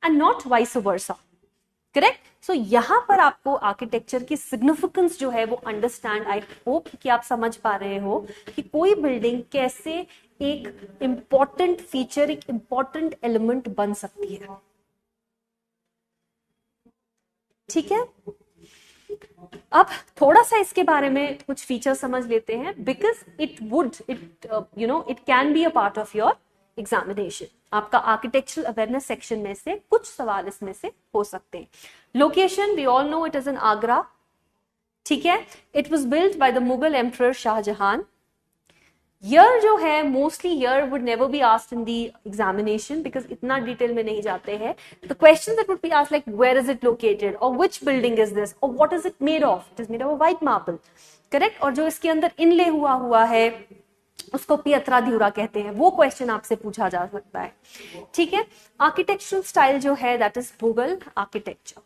and not vice versa. Correct? So यहां पर आपको architecture की सिग्निफिकेंस जो है वो अंडरस्टैंड, आई होप कि आप समझ पा रहे हो कि कोई बिल्डिंग कैसे एक इंपॉर्टेंट फीचर, एक इंपॉर्टेंट एलिमेंट बन सकती है. ठीक है? अब थोड़ा सा इसके बारे में कुछ फीचर समझ लेते हैं because it can be a part of your examination. आपका आर्किटेक्चरल अवेयरनेस सेक्शन में से कुछ सवाल इसमें से हो सकते हैं. Location, we all know it is in Agra. ठीक है? It was built by the Mughal emperor Shahjahan. Year जो है, mostly year would never be asked in the examination because इतना डिटेल में नहीं जाते हैं. The question that would be asked like where is it located और व्हिच बिल्डिंग इज दिस और what is it made of. It is made of white marble. Correct? और जो इसके अंदर इनले हुआ है उसको पियत्रा ध्यूरा कहते हैं. वो क्वेश्चन आपसे पूछा जा सकता है. ठीक है? आर्किटेक्चरल स्टाइल जो है दैट इज मुगल आर्किटेक्चर.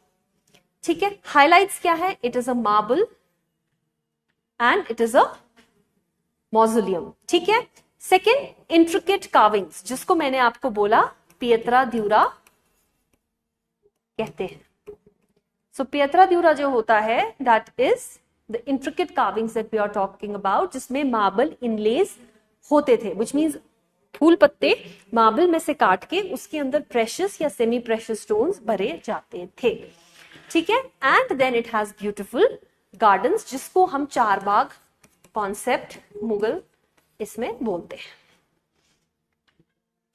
ठीक है? हाइलाइट्स क्या है? It is a marble and it is a mausoleum. ठीक है? सेकेंड, इंट्रिकेट कार्विंग्स, जिसको मैंने आपको बोला पियत्रा ध्यूरा कहते हैं. सो पियत्रा ध्यूरा जो होता है that is the intricate carvings that we are talking about, जिसमें मार्बल इनलेस होते थे, विच मीन्स फूल पत्ते मार्बल में से काट के उसके अंदर प्रेशियस या सेमी प्रेशियस स्टोन्स भरे जाते थे. ठीक है? And then it has beautiful gardens, जिसको हम चार बाग कॉन्सेप्ट मुगल इसमें बोलते हैं.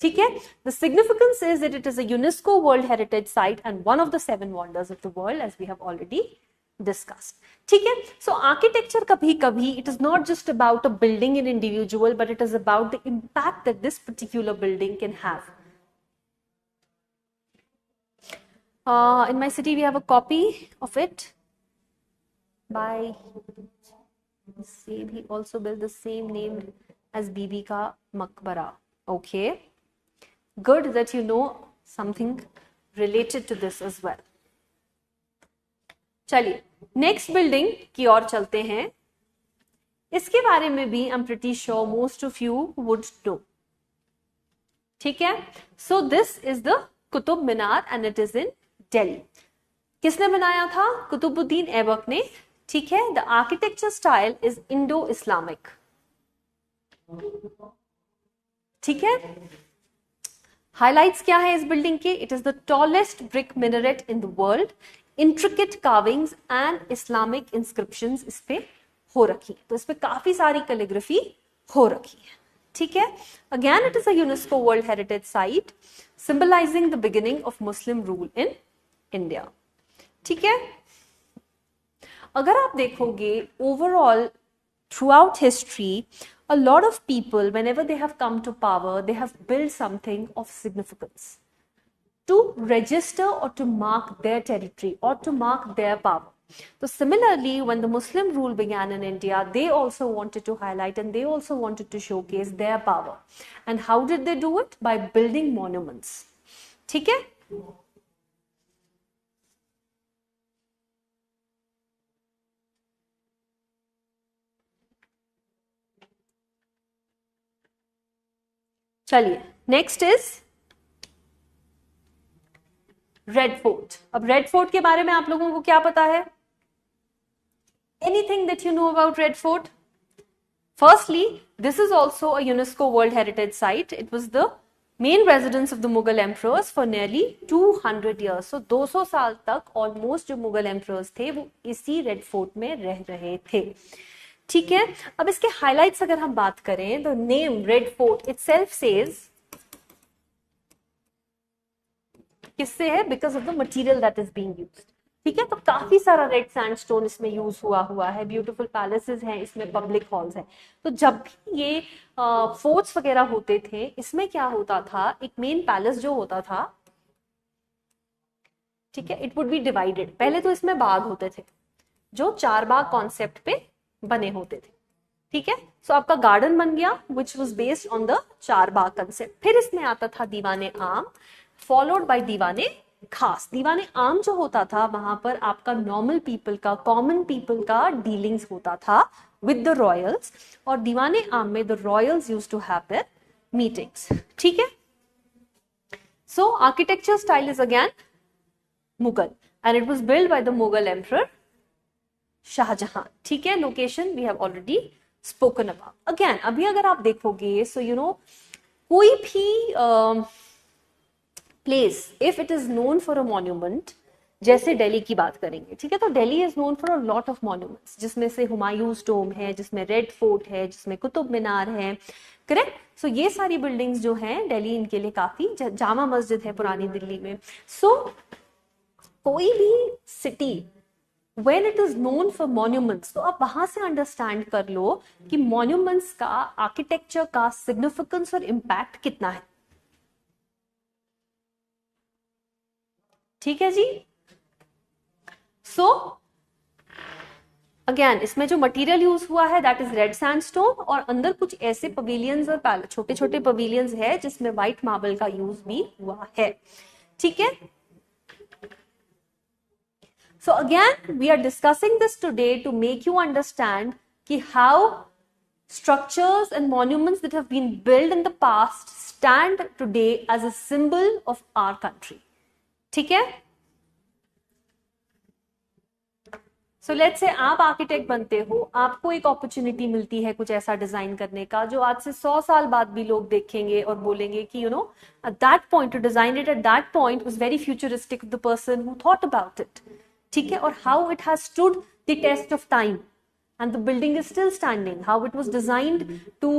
ठीक है. The significance is that it is a UNESCO World Heritage Site and one of the 7 wonders of the world, as we have already discussed. ठीक है. So architecture कभी कभी it is not just about a building in individual, but it is about the impact that this particular building can have. In my city we have a copy of it by same, he also built the same name as Bibi ka Maqbara. Okay, good that you know something related to this as well. चलिए next building की ओर चलते हैं. इसके बारे में भी I am pretty sure most of you would know. ठीक है. So this is the Qutub Minar and it is इन दिल्ली. किसने बनाया था? कुतुबुद्दीन ऐबक ने. ठीक है. The architecture style is Indo Islamic. ठीक है. हाइलाइट्स क्या है इस बिल्डिंग के? It is the tallest brick minaret in the world. Intricate carvings and Islamic inscriptions इस पे हो रखी है. तो इस पे काफी सारी कैलिग्राफी हो रखी है. ठीक है. Again it is a UNESCO world heritage site symbolising the beginning of Muslim rule in India. ठीक है. अगर आप देखोगे overall throughout history, a lot of people, whenever they have come to power, they have built something of significance to register or to mark their territory or to mark their power. So similarly, when the Muslim rule began in India, they also wanted to highlight and they also wanted to showcase their power. And how did they do it? By building monuments. ठीक है? चलिए next is red fort. अब red fort के बारे में आप लोगों को क्या पता है? Anything that you know about red fort? Firstly, this is also a UNESCO world heritage site. It was the main residence of the Mughal emperors for nearly 200 years. सो 200 साल तक ऑलमोस्ट जो मुगल एम्परर्स थे वो इसी रेड फोर्ट में रह रहे थे. ठीक है. अब इसके हाइलाइट्स अगर हम बात करें तो name red fort itself says किससे है? Because of the material that is being used. ठीक है. तो काफी सारा रेड सैंडस्टोन इसमें यूज हुआ है. ब्यूटीफुल पैलेसेस हैं इसमें, पब्लिक हॉल्स हैं. तो जब भी ये फोर्ट्स वगैरह होते थे, इसमें क्या होता था? एक मेन पैलेस जो होता था, ठीक है, इट वुड बी डिवाइडेड. पहले तो इसमें बाग होते थे जो 4 बाग कॉन्सेप्ट पे बने होते थे. ठीक है. सो आपका गार्डन बन गया which was based on the 4 Bagh concept. फिर इसमें आता था दीवाने आम फॉलोड बाय दीवाने खास. दीवाने आम जो होता था वहां पर आपका नॉर्मल पीपल का, कॉमन पीपल का डीलिंग्स होता था विद द रॉयल्स. और दीवाने आम में the royals used to have their meetings. ठीक है. So architecture style is again Mughal and it was build by the Mughal emperor Shahjahan. ठीक है. Location we have already spoken about. अगेन अभी अगर आप देखोगे, सो यू नो, कोई भी place if it is known for a monument, जैसे दिल्ली की बात करेंगे, ठीक है, तो Delhi is known for a lot of monuments, जिसमें से हुमायूंस टोम है, जिसमें रेड फोर्ट है, जिसमें कुतुब मीनार है. करेक्ट. सो ये सारी बिल्डिंग्स जो हैं दिल्ली, इनके लिए काफी, जामा मस्जिद है पुरानी दिल्ली में. सो कोई भी city when it is known for monuments, तो आप वहां से अंडरस्टैंड कर लो कि मॉन्यूमेंट्स का, आर्किटेक्चर का सिग्निफिकेंस और इम्पैक्ट कितना है. ठीक है जी. सो अगेन इसमें जो मटेरियल यूज हुआ है दैट इज रेड सैंडस्टोन, और अंदर कुछ ऐसे पवेलियंस और छोटे छोटे पवेलियंस है जिसमें व्हाइट मार्बल का यूज भी हुआ है. ठीक है. So again, we are discussing this today to make you understand ki how structures and monuments that have been built in the past stand today as a symbol of our country. ठीक है? So let's say आप architect बनते हो, आपको एक opportunity मिलती है कुछ ऐसा डिजाइन करने का जो आज से 100 साल बाद भी लोग देखेंगे और बोलेंगे कि you know, at that point to design it at that point was very futuristic of the person who thought about it. ठीक है. और how it has stood the test of time. and the building is still standing, how it was designed to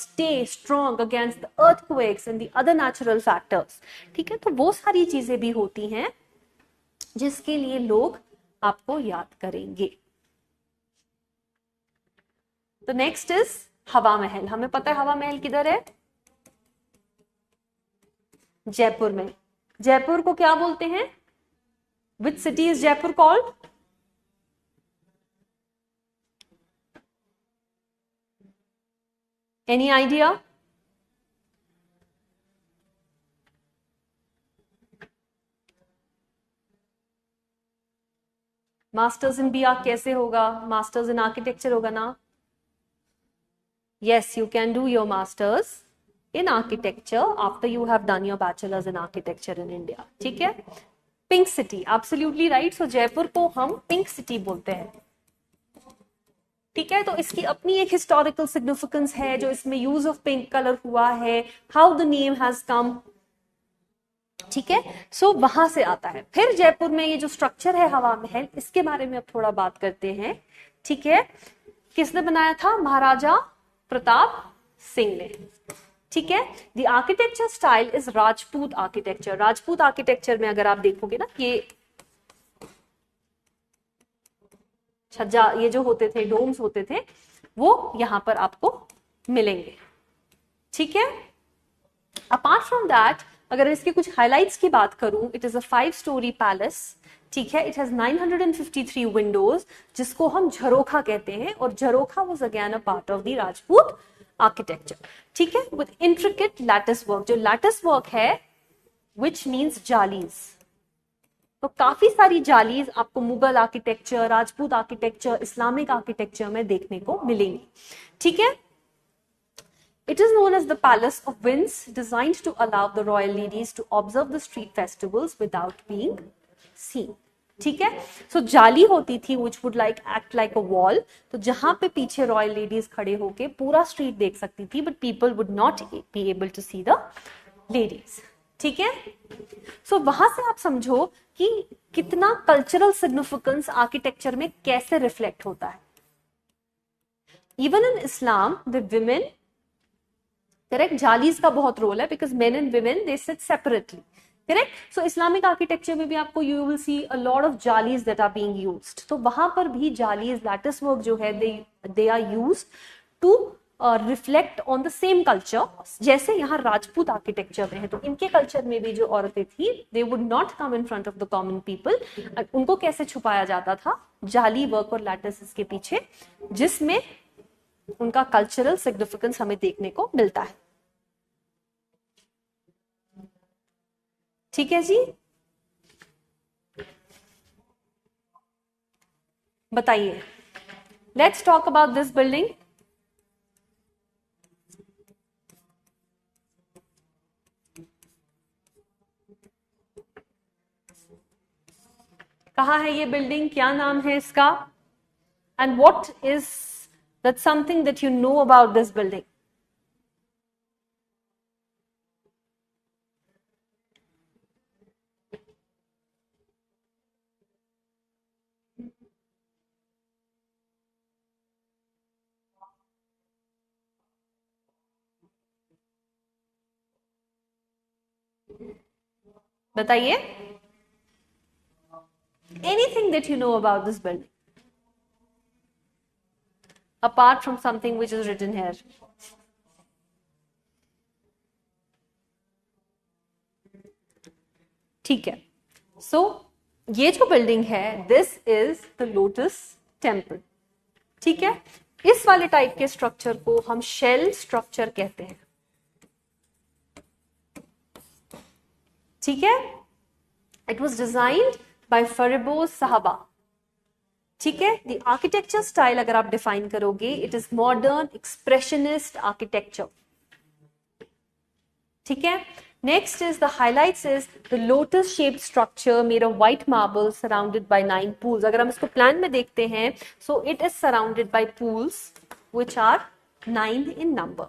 stay strong against the earthquakes and the other natural factors. ठीक है, तो वो सारी चीजें भी होती हैं जिसके लिए लोग आपको याद करेंगे. तो नेक्स्ट इज हवा महल. हमें पता है हवा महल किधर है? जयपुर में. जयपुर को क्या बोलते हैं? Which city is Jaipur called? Any idea? Masters in B कैसे होगा? मास्टर्स इन आर्किटेक्चर होगा ना? Yes, you can do your masters in architecture after you have done your bachelor's in architecture in India. ठीक है? Pink city, absolutely right. So Jaipur को हम pink city बोलते हैं. ठीक है, तो इसकी अपनी एक हिस्टोरिकल सिग्निफिकेंस है जो इसमें यूज ऑफ पिंक कलर हुआ है, how the name has come. ठीक है, सो वहां से आता है. फिर जयपुर में ये जो स्ट्रक्चर है हवा महल, इसके बारे में अब थोड़ा बात करते हैं. ठीक है, किसने बनाया था? महाराजा प्रताप सिंह ने. ठीक है, the architecture style is Rajput architecture. Rajput architecture में अगर आप देखोगे ना, ये छज्जा, ये जो होते थे, डोम्स होते थे, वो यहां पर आपको मिलेंगे. ठीक है, अपार्ट फ्रॉम दैट अगर इसके कुछ हाइलाइट्स की बात करूं, it is a 5-story palace. ठीक है, इट हैज 953 विंडोज, जिसको हम झरोखा कहते हैं, और jharokha was again a part of the Rajput architecture. ठीक है, विद इंट्रिकेट लैटिस वर्क. जो लैटिस वर्क है विच मीन्स जालीज, तो काफी सारी जालीज आपको Mughal architecture, Rajput architecture, Islamic architecture में देखने को मिलेंगी. ठीक है, it is known as the Palace of Winds, designed to allow the royal ladies to observe the street festivals without being seen. ठीक है, सो जाली होती थी which would like act like a wall, तो जहां पे पीछे रॉयल लेडीज खड़े होके पूरा स्ट्रीट देख सकती थी, but people would not be able to see the ladies. ठीक है, सो वहां से आप समझो कि कितना कल्चरल सिग्निफिकेंस आर्किटेक्चर में कैसे रिफ्लेक्ट होता है. Even in Islam the women, correct, जालीज का बहुत रोल है, because men and women they sit separately. Correct, so Islamic architecture में भी आपको you will see a lot of जालीज दैट आर बीइंग यूज्ड. तो वहां पर भी जालीज, लैटिस वर्क जो है, they are used to reflect on the same culture. जैसे यहाँ राजपूत आर्किटेक्चर में है, तो इनके कल्चर में भी जो औरतें थी, they would not come in front of the common people. उनको कैसे छुपाया जाता था? जाली वर्क और लैटिस के पीछे, जिसमें उनका कल्चरल सिग्निफिकेंस हमें देखने को मिलता है. ठीक है जी, बताइए. Let's talk about this building. कहाँ है ये बिल्डिंग? क्या नाम है इसका? And what is that something that you know about this building? बताइए. Anything that you know about this building apart from something which is written here? ठीक है, सो ये जो बिल्डिंग है, this is the lotus temple. ठीक है, इस वाले टाइप के स्ट्रक्चर को हम शेल स्ट्रक्चर कहते हैं. ठीक है, इट वॉज डिजाइन्ड बाय फरेबोज साहबा. ठीक है, द आर्किटेक्चर स्टाइल अगर आप डिफाइन करोगे, it is modern expressionist architecture. ठीक है, next is the highlights is the lotus shaped structure made of white marble surrounded by 9 pools. अगर हम इसको प्लान में देखते हैं, so it is surrounded by pools which are 9 in number.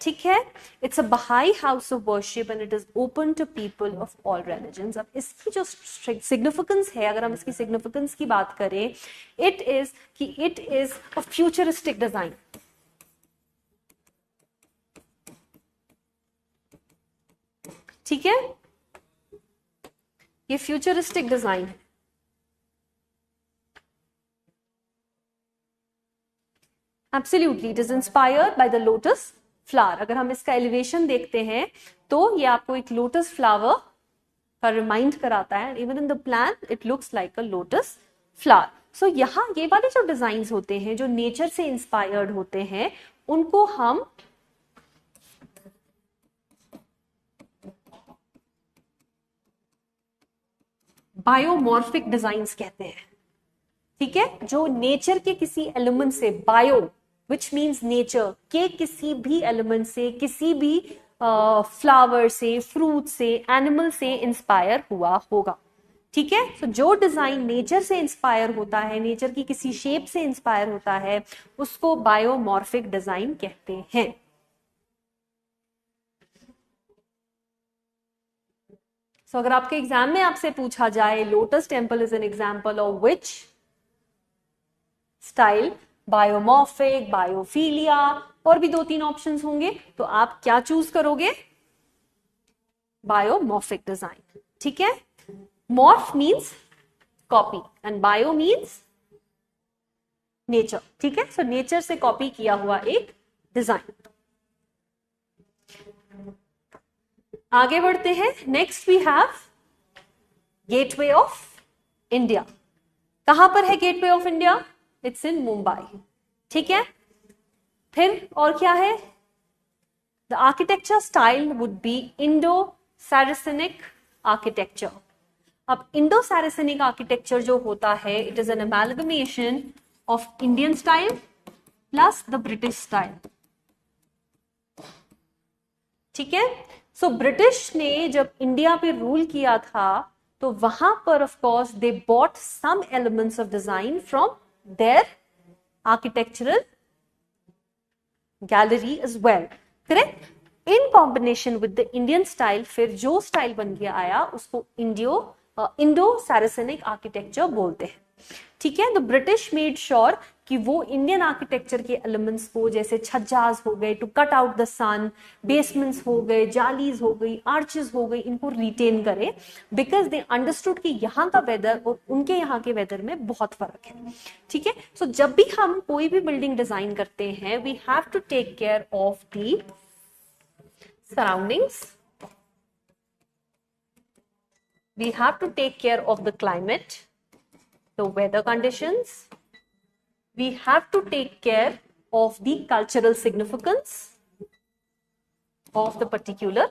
ठीक है, it's a Bahai house of worship and it is open to people of all religions. अब इसकी जो सिग्निफिकेंस है, अगर हम इसकी सिग्निफिकेंस की बात करें, it is a futuristic design. ठीक है, ये फ्यूचरिस्टिक डिजाइन है। Absolutely, it is inspired by the lotus flower. अगर हम इसका एलिवेशन देखते हैं तो ये आपको एक लोटस फ्लावर का रिमाइंड कराता है। Even in the plan it looks like a lotus flower. So यहाँ ये वाले जो डिजाइन होते हैं जो नेचर से इंस्पायर्ड होते हैं, उनको हम बायोमॉर्फिक डिजाइन्स कहते हैं। ठीक है, जो नेचर के किसी एलिमेंट से, बायो विच मीन्स नेचर के किसी भी एलिमेंट से, किसी भी फ्लावर से, फ्रूट से, एनिमल से इंस्पायर हुआ होगा। ठीक है, तो जो डिजाइन नेचर से इंस्पायर होता है, नेचर की किसी शेप से इंस्पायर होता है, उसको बायोमॉर्फिक डिजाइन कहते हैं। So, अगर आपके एग्जाम में आपसे पूछा जाए Lotus Temple is an example of which style, biomorphic, biophilia, और भी 2-3 ऑप्शंस होंगे, तो आप क्या चूज करोगे? बायोमॉर्फिक डिजाइन। ठीक है, morph means copy and bio means nature. ठीक है, सो नेचर से कॉपी किया हुआ एक डिजाइन। आगे बढ़ते हैं। Next we have Gateway of India. कहां पर है Gateway of India? It's in Mumbai. ठीक है, फिर और क्या है? The architecture style would be Indo Saracenic architecture. अब इंडो सैरेसेनिक आर्किटेक्चर जो होता है, it is an amalgamation of Indian style plus the British style. ठीक है, सो ब्रिटिश ने जब इंडिया पे रूल किया था, तो वहां पर of course they bought some elements of design from their architectural gallery as well. Correct, in combination with the Indian style, फिर जो स्टाइल बन के आया उसको इंडो सैरेसेनिक आर्किटेक्चर बोलते हैं। ठीक है, द ब्रिटिश मेड श्योर कि वो इंडियन आर्किटेक्चर के एलिमेंट्स को, जैसे छज्जाज हो गए to cut out the sun, basements हो गए, जालीज हो गई, आर्चेस हो गई, इनको रिटेन करे, बिकॉज दे अंडरस्टूड कि यहाँ का वेदर और उनके यहाँ के वेदर में बहुत फर्क है। ठीक है, सो जब भी हम कोई भी बिल्डिंग डिजाइन करते हैं, we have to take care of the surroundings, we have to take care of the climate, the weather conditions, we have to take care of the cultural significance of the particular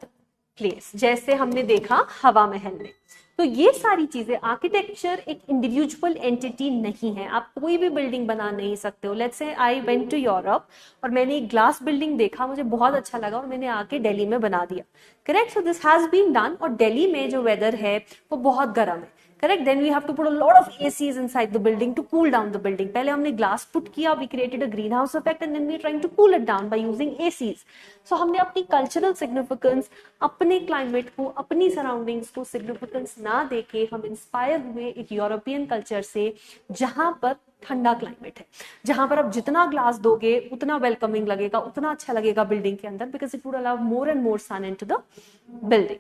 place। जैसे हमने देखा हवा महल में। तो ये सारी चीजें, architecture एक इंडिविजुअल एंटिटी नहीं है, आप कोई भी बिल्डिंग बना नहीं सकते हो। Let's say I went to Europe और मैंने एक ग्लास बिल्डिंग देखा, मुझे बहुत अच्छा लगा और मैंने आके दिल्ली में बना दिया। Correct, so this has been done. और दिल्ली में जो वेदर है वो बहुत गर्म है। Correct, then we have to put a lot of ACs inside the building to cool down the building. पहले हमने ग्लास पुट किया, we created a greenhouse effect and then we are trying to cool it down by using ACs. So हमने अपनी cultural significance, अपने climate को, अपनी surroundings को significance ना देके हम इंस्पायर हुए एक यूरोपियन कल्चर से, जहां पर ठंडा क्लाइमेट है, जहां पर आप जितना ग्लास दोगे उतना वेलकमिंग लगेगा, उतना अच्छा लगेगा बिल्डिंग के अंदर, because it would allow more and more sun into the building.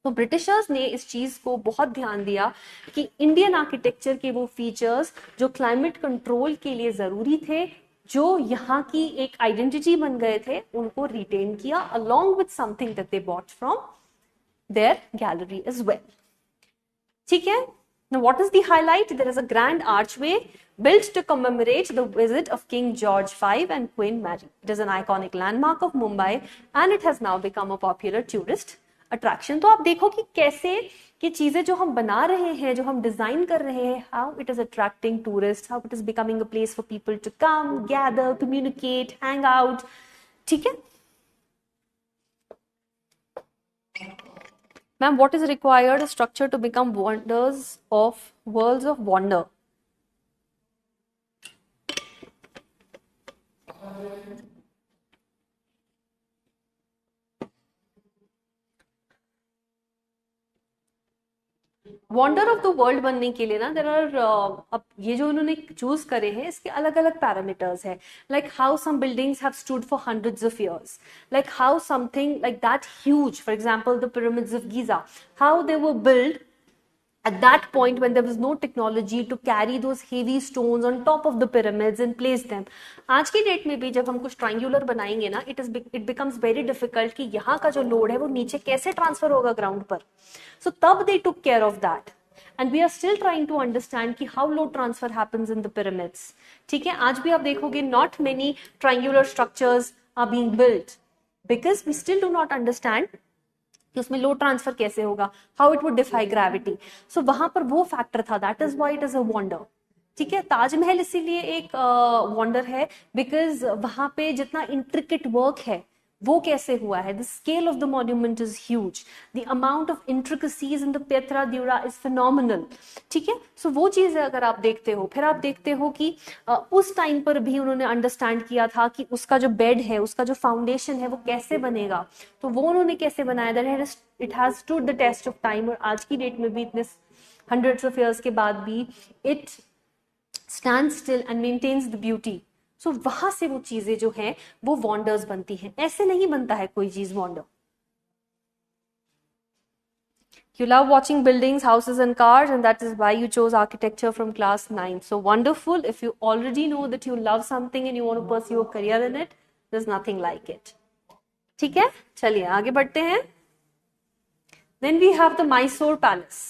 तो ब्रिटिशर्स ने इस चीज को बहुत ध्यान दिया कि इंडियन आर्किटेक्चर के वो फीचर्स जो क्लाइमेट कंट्रोल के लिए जरूरी थे, जो यहाँ की एक आइडेंटिटी बन गए थे, उनको रिटेन किया along with something that they bought from their gallery as well। ठीक है, now what is the highlight? There is a grand archway built to commemorate the visit of King George V and Queen Mary. It is an iconic landmark of Mumbai and it has now become a popular tourist attraction. तो आप देखो कि कैसे ये चीजें जो हम बना रहे हैं, जो हम डिजाइन कर रहे हैं, how it is attracting tourist, how it is becoming a place for people to come, gather, communicate, hang out. ठीक है ma'am, what is required structure to become wonders of worlds of wonder? Wonder of the world बनने के लिए ना there are अब ये जो इन्होंने चूज करे हैं इसके अलग अलग पैरामीटर्स है, like how some buildings have stood for hundreds of years, like how something like that huge, for example the pyramids of Giza, how they were build at that point when there was no technology to carry those heavy stones on top of the pyramids and place them. आज की date में भी जब हम कुछ triangular बनाएंगे ना, it becomes very difficult कि यहाँ का जो लोड है वो नीचे कैसे ट्रांसफर होगा ग्राउंड पर. So तब they took care of that. And we are still trying to understand कि how load transfer happens in the pyramids. ठीक है, आज भी आप देखोगे not many triangular structures are being built because we still do not understand कि उसमें load transfer कैसे होगा, how it would defy gravity. So वहां पर वो फैक्टर था, that is why it is a wonder. ठीक है, ताजमहल इसीलिए एक वंडर है बिकॉज वहां पे जितना इंट्रिकेट वर्क है वो कैसे हुआ है. The scale of the monument is huge, the amount of intricacies in the pietra dura is phenomenal. ठीक है, सो वो चीज अगर आप देखते हो, फिर आप देखते हो कि उस टाइम पर भी उन्होंने अंडरस्टैंड किया था कि उसका जो बेड है, उसका जो फाउंडेशन है वो कैसे बनेगा. तो वो उन्होंने कैसे बनाया, that it has stood the test of time. और आज की डेट में भी इतने हंड्रेड्स ऑफ इयर्स के बाद भी it stand still and maintains the beauty. So वहां से वो चीजें जो हैं वो वॉन्डर्स बनती हैं, ऐसे नहीं बनता है कोई चीज wander. You love watching buildings, houses and cars, and that is why you chose architecture from class 9. So wonderful. If you already know that you love something and you want to pursue a career in it, there's nothing like it. ठीक है, चलिए आगे बढ़ते हैं. Then we have the Mysore Palace.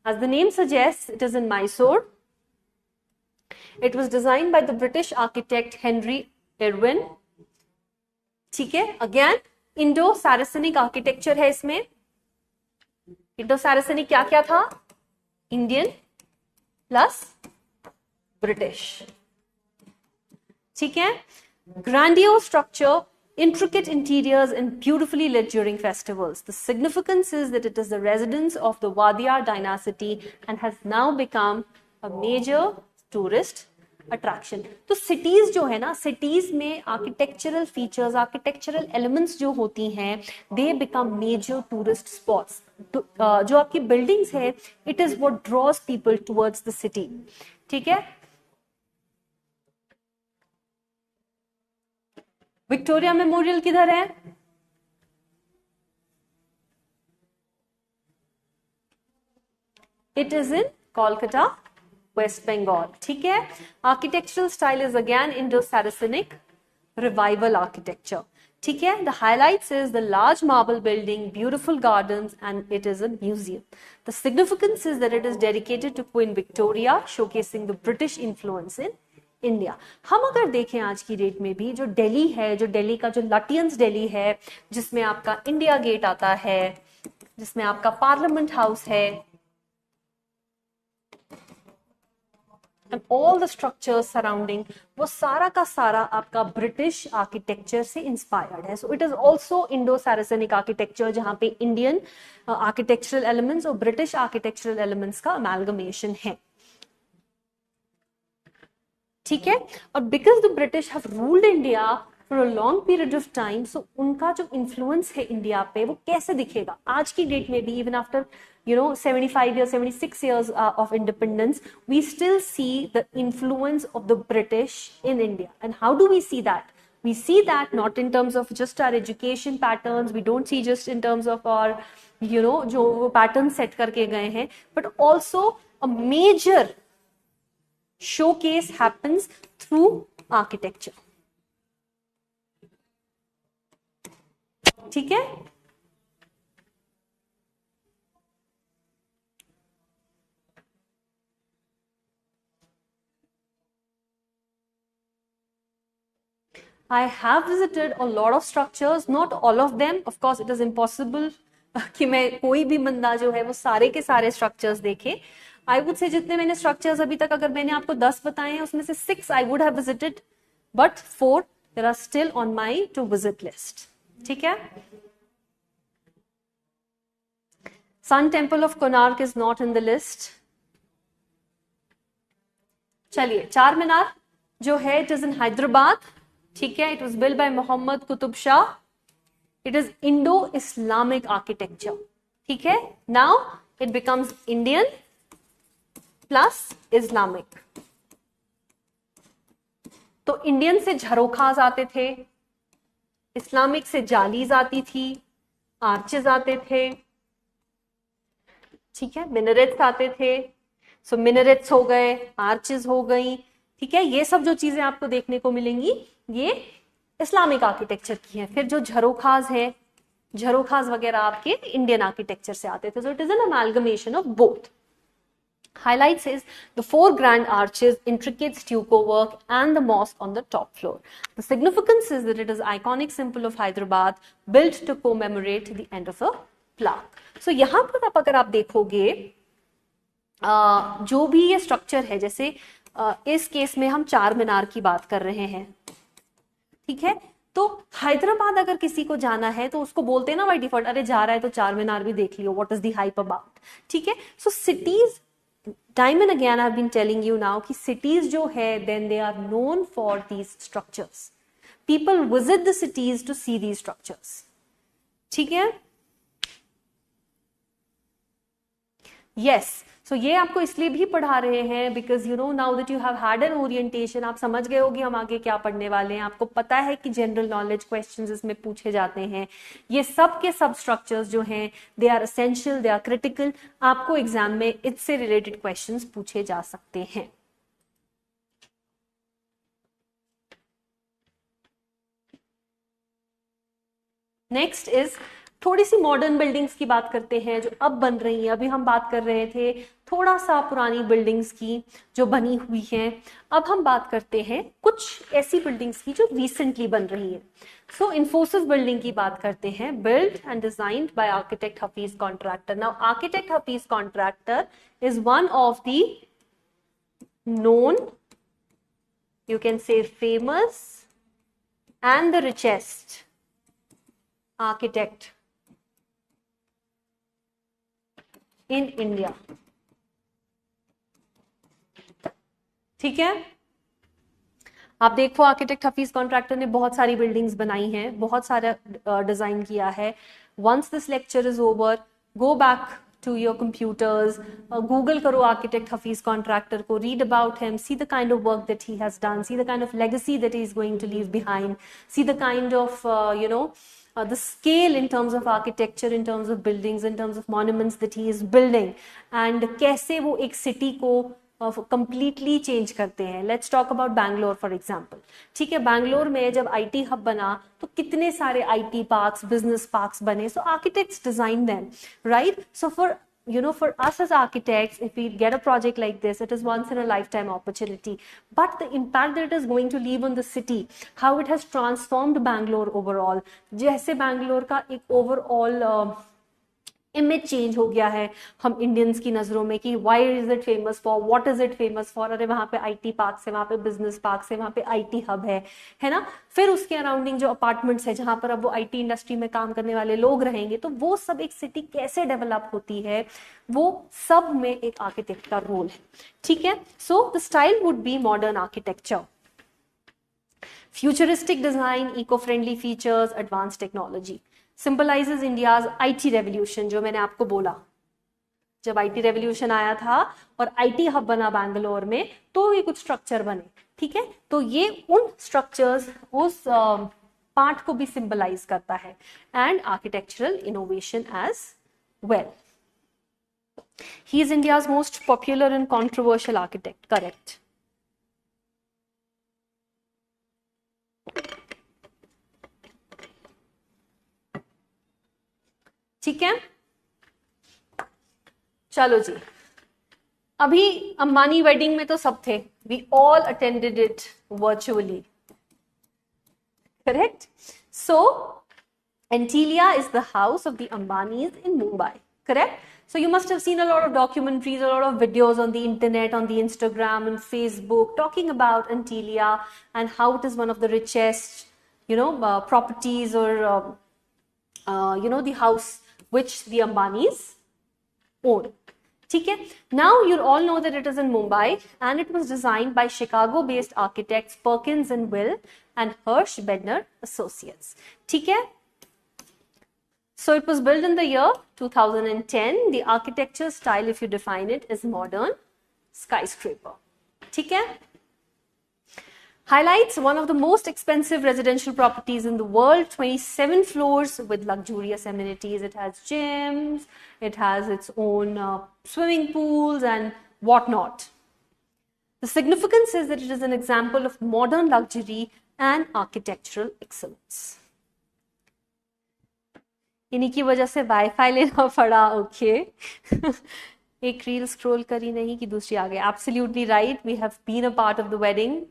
As the name suggests, it is in Mysore. It was designed by the British architect Henry Irwin. ठीक है, again Indo Saracenic architecture है इसमें. इंडो सारासनिक क्या क्या था, इंडियन प्लस ब्रिटिश. ठीक है, grandiose structure, intricate interiors and beautifully lit during festivals. The significance is that it is the residence of the Wadiyar dynasty and has now become a major tourist attraction. तो cities जो है ना, cities में architectural features, architectural elements जो होती हैं, they become major tourist spots. जो आपकी buildings है, it is what draws people towards the city. ठीक है, विक्टोरिया मेमोरियल किधर है, it is in Kolkata, West Bengal. ठीक है, architectural style is again Indo Saracenic revival architecture. ठीक है, the highlights is the large marble building, beautiful gardens and it is a museum. The significance is that it is dedicated to Queen Victoria, showcasing the British influence in India. हम अगर देखें आज की date में भी जो दिल्ली है, जो दिल्ली का जो लटियंस दिल्ली है, जिसमें आपका इंडिया गेट आता है, जिसमें आपका पार्लियामेंट हाउस है, and all the structures surrounding, वो सारा का सारा आपका ब्रिटिश आर्किटेक्चर से इंस्पायर्ड है. So it is also Indo Saracenic architecture, जहां पे इंडियन आर्किटेक्चरल एलिमेंट्स और ब्रिटिश आर्किटेक्चरल एलिमेंट्स का अमेलगमेशन है. ठीक है, और because the British have ruled India for a long period of time, so उनका जो इन्फ्लुएंस है इंडिया पे वो कैसे दिखेगा आज की डेट में भी. Even after 75 years, 76 years of independence, we still see the influence of the British in India. And how do we see that? We see that not in terms of just our education patterns, we don't see just in terms of our, जो patterns set करके गए हैं, but also a major showcase happens through architecture. ठीक है, I have visited a lot of structures, not all of them. Of course, it is impossible कि मैं कोई भी बंदा जो है वो सारे के सारे structures देखे. I would say जितने मैंने structures अभी तक अगर मैंने आपको 10 बताए हैं, उसमें से 6 I would have visited, but 4 there are still on my to visit list. ठीक है? Sun Temple of Konark is not in the list. चलिए, चार मीनार जो है it is in Hyderabad. ठीक है, it was built by Muhammad Qutub Shah. It is Indo-Islamic architecture. ठीक है, now it becomes Indian plus Islamic. तो इंडियन से झरोखाज आते थे, इस्लामिक से जालीज आती थी, आर्चेस आते थे, ठीक है, मिनरेट्स आते थे, सो मिनरेट्स हो गए, आर्चेस हो गई, ठीक है, ये सब जो चीजें आपको देखने को मिलेंगी ये इस्लामिक आर्किटेक्चर की है। फिर जो झरोखाज है, झरोखाज वगैरह आपके इंडियन आर्किटेक्चर से आते थे। सो it is N amalgamation of both. Highlights is the 4 grand arches, intricate stucco work and the mosque on the top floor. The significance is that it is iconic symbol of Hyderabad, built to commemorate the end of a plaque. So यहाँ पर अगर आप देखोगे जो भी ये structure है, जैसे इस केस में हम चार मीनार की बात कर रहे हैं, ठीक है, तो हैदराबाद अगर किसी को जाना है तो उसको बोलते हैं ना बाय डिफॉल्ट, अरे जा रहा है तो चार मीनार भी देख लियो, what is the hype about, ठीक है. So cities, time and again I have been telling you now कि सिटीज जो है then they are known for these structures. People visit the cities to see these structures, ठीक है. Yes, सो ये आपको इसलिए भी पढ़ा रहे हैं because you know now that you have had an orientation, आप समझ गए होगी हम आगे क्या पढ़ने वाले हैं. आपको पता है कि जनरल नॉलेज क्वेश्चंस इसमें पूछे जाते हैं. ये सब के सब स्ट्रक्चर्स जो हैं they are essential, they are critical. आपको एग्जाम में इससे रिलेटेड क्वेश्चंस पूछे जा सकते हैं. नेक्स्ट इज थोड़ी सी मॉडर्न बिल्डिंग्स की बात करते हैं जो अब बन रही हैं. अभी हम बात कर रहे थे थोड़ा सा पुरानी बिल्डिंग्स की जो बनी हुई हैं. अब हम बात करते हैं कुछ ऐसी बिल्डिंग्स की जो रिसेंटली बन रही हैं. सो इंफोसिस बिल्डिंग की बात करते हैं, build and designed by architect Hafeez Contractor. Now architect Hafeez Contractor is one of the known, you can say famous and the richest architect in India. ठीक है, आप देखो आर्किटेक्ट हफीज कॉन्ट्रैक्टर ने बहुत सारी बिल्डिंग्स बनाई हैं, बहुत सारा डिजाइन किया है. Once this lecture is over, go back to your computers, Google karo architect Hafiz Contractor ko, read about him, see the kind of work that he has done, see the kind of legacy that he is going to leave behind, see the kind of the scale in terms of architecture, in terms of buildings, in terms of monuments that he is building, and कैसे वो एक city को completely change करते हैं. Let's talk about Bangalore for example. ठीक है, बैंगलोर में जब आईटी हब बना तो कितने सारे आईटी पार्क्स, बिजनेस पार्क्स बने. So architects design them, right. So for us as architects, if we get a project like this, it is once in a lifetime opportunity. But the impact that it is going to leave on the city, how it has transformed Bangalore overall, जैसे बैंगलोर का एक overall image change हो गया है हम Indians की नजरों में कि why is it famous for, what is it famous for. अरे वहां पे आईटी पार्क है, वहां पे बिजनेस पार्क है, वहां पे आईटी हब है ना. फिर उसके अराउंडिंग जो अपार्टमेंट्स है जहां पर अब वो आईटी इंडस्ट्री में काम करने वाले लोग रहेंगे, तो वो सब एक सिटी कैसे डेवलप होती है, वो सब में एक आर्किटेक्ट का रोल है. ठीक है, so the style would be modern architecture, futuristic design, eco friendly features, advance technology. Symbolizes India's IT revolution, जो मैंने आपको बोला, जब IT revolution आया था और IT हब बना बैंगलोर में तो ये कुछ स्ट्रक्चर बने. ठीक है, तो ये उन स्ट्रक्चर्स, उस पार्ट को भी सिंबलाइज करता है. And architectural innovation as well. He is India's most popular and controversial architect. Correct. ठीक है, चलो जी. अभी अंबानी वेडिंग में तो सब थे, we all attended it virtually, correct. So Antilia is the house of the Ambanis in Mumbai, correct. So you must have seen a lot of documentaries, a lot of videos on the internet, on the Instagram and Facebook talking about Antilia and how it is one of the richest, properties or the house which the Ambanis own. ठीक है, now you all know that it is in Mumbai and it was designed by Chicago-based architects Perkins and Will and Hirsch Bedner Associates. ठीक है, So it was built in the year 2010. The architecture style, if you define it, is modern skyscraper. ठीक है? Highlights one of the most expensive residential properties in the world, 27 floors with luxurious amenities. It has gyms, it has its own swimming pools and whatnot. The significance is that it is an example of modern luxury and architectural excellence. इन्हीं की वजह से wifi लेना पड़ा. Okay एक reel scroll करी नहीं कि दूसरी आ गई. Absolutely right. We have been a part of the wedding.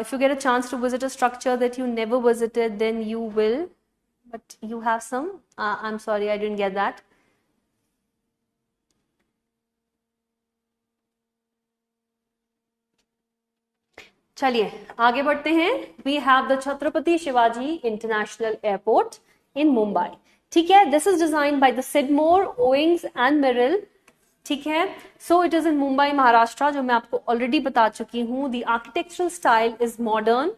If you get a chance to visit a structure that you never visited, then you will. But you have some. I'm sorry, I didn't get that. चलिए आगे बढ़ते हैं. We have the Chhatrapati Shivaji international airport in Mumbai. ठीक है. This is design by the Skidmore, Owings and Merrill. ठीक है. So it is in Mumbai Maharashtra, जो मैं आपको ऑलरेडी बता चुकी हूं. The architectural style is modern.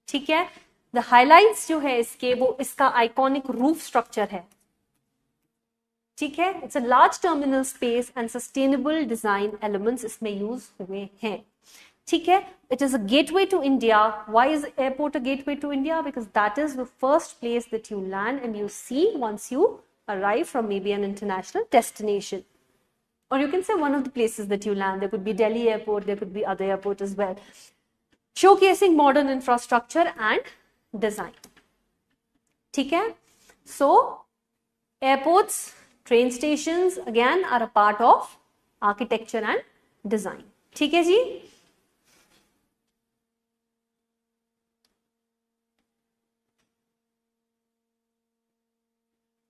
ठीक है. द हाइलाइट्स जो है इसके, वो इसका आइकॉनिक रूफ स्ट्रक्चर है. ठीक है. It's a large terminal space and sustainable design elements इसमें यूज हुए हैं. ठीक है. It is a gateway to India. Why is airport a gateway to India? Because that is the first place that you land and you see once you arrive from maybe an international destination. Or you can say one of the places that you land. There could be Delhi airport, there could be other airport as well. Showcasing modern infrastructure and design. ठीक है. So airports, train stations again are a part of architecture and design. ठीक है जी.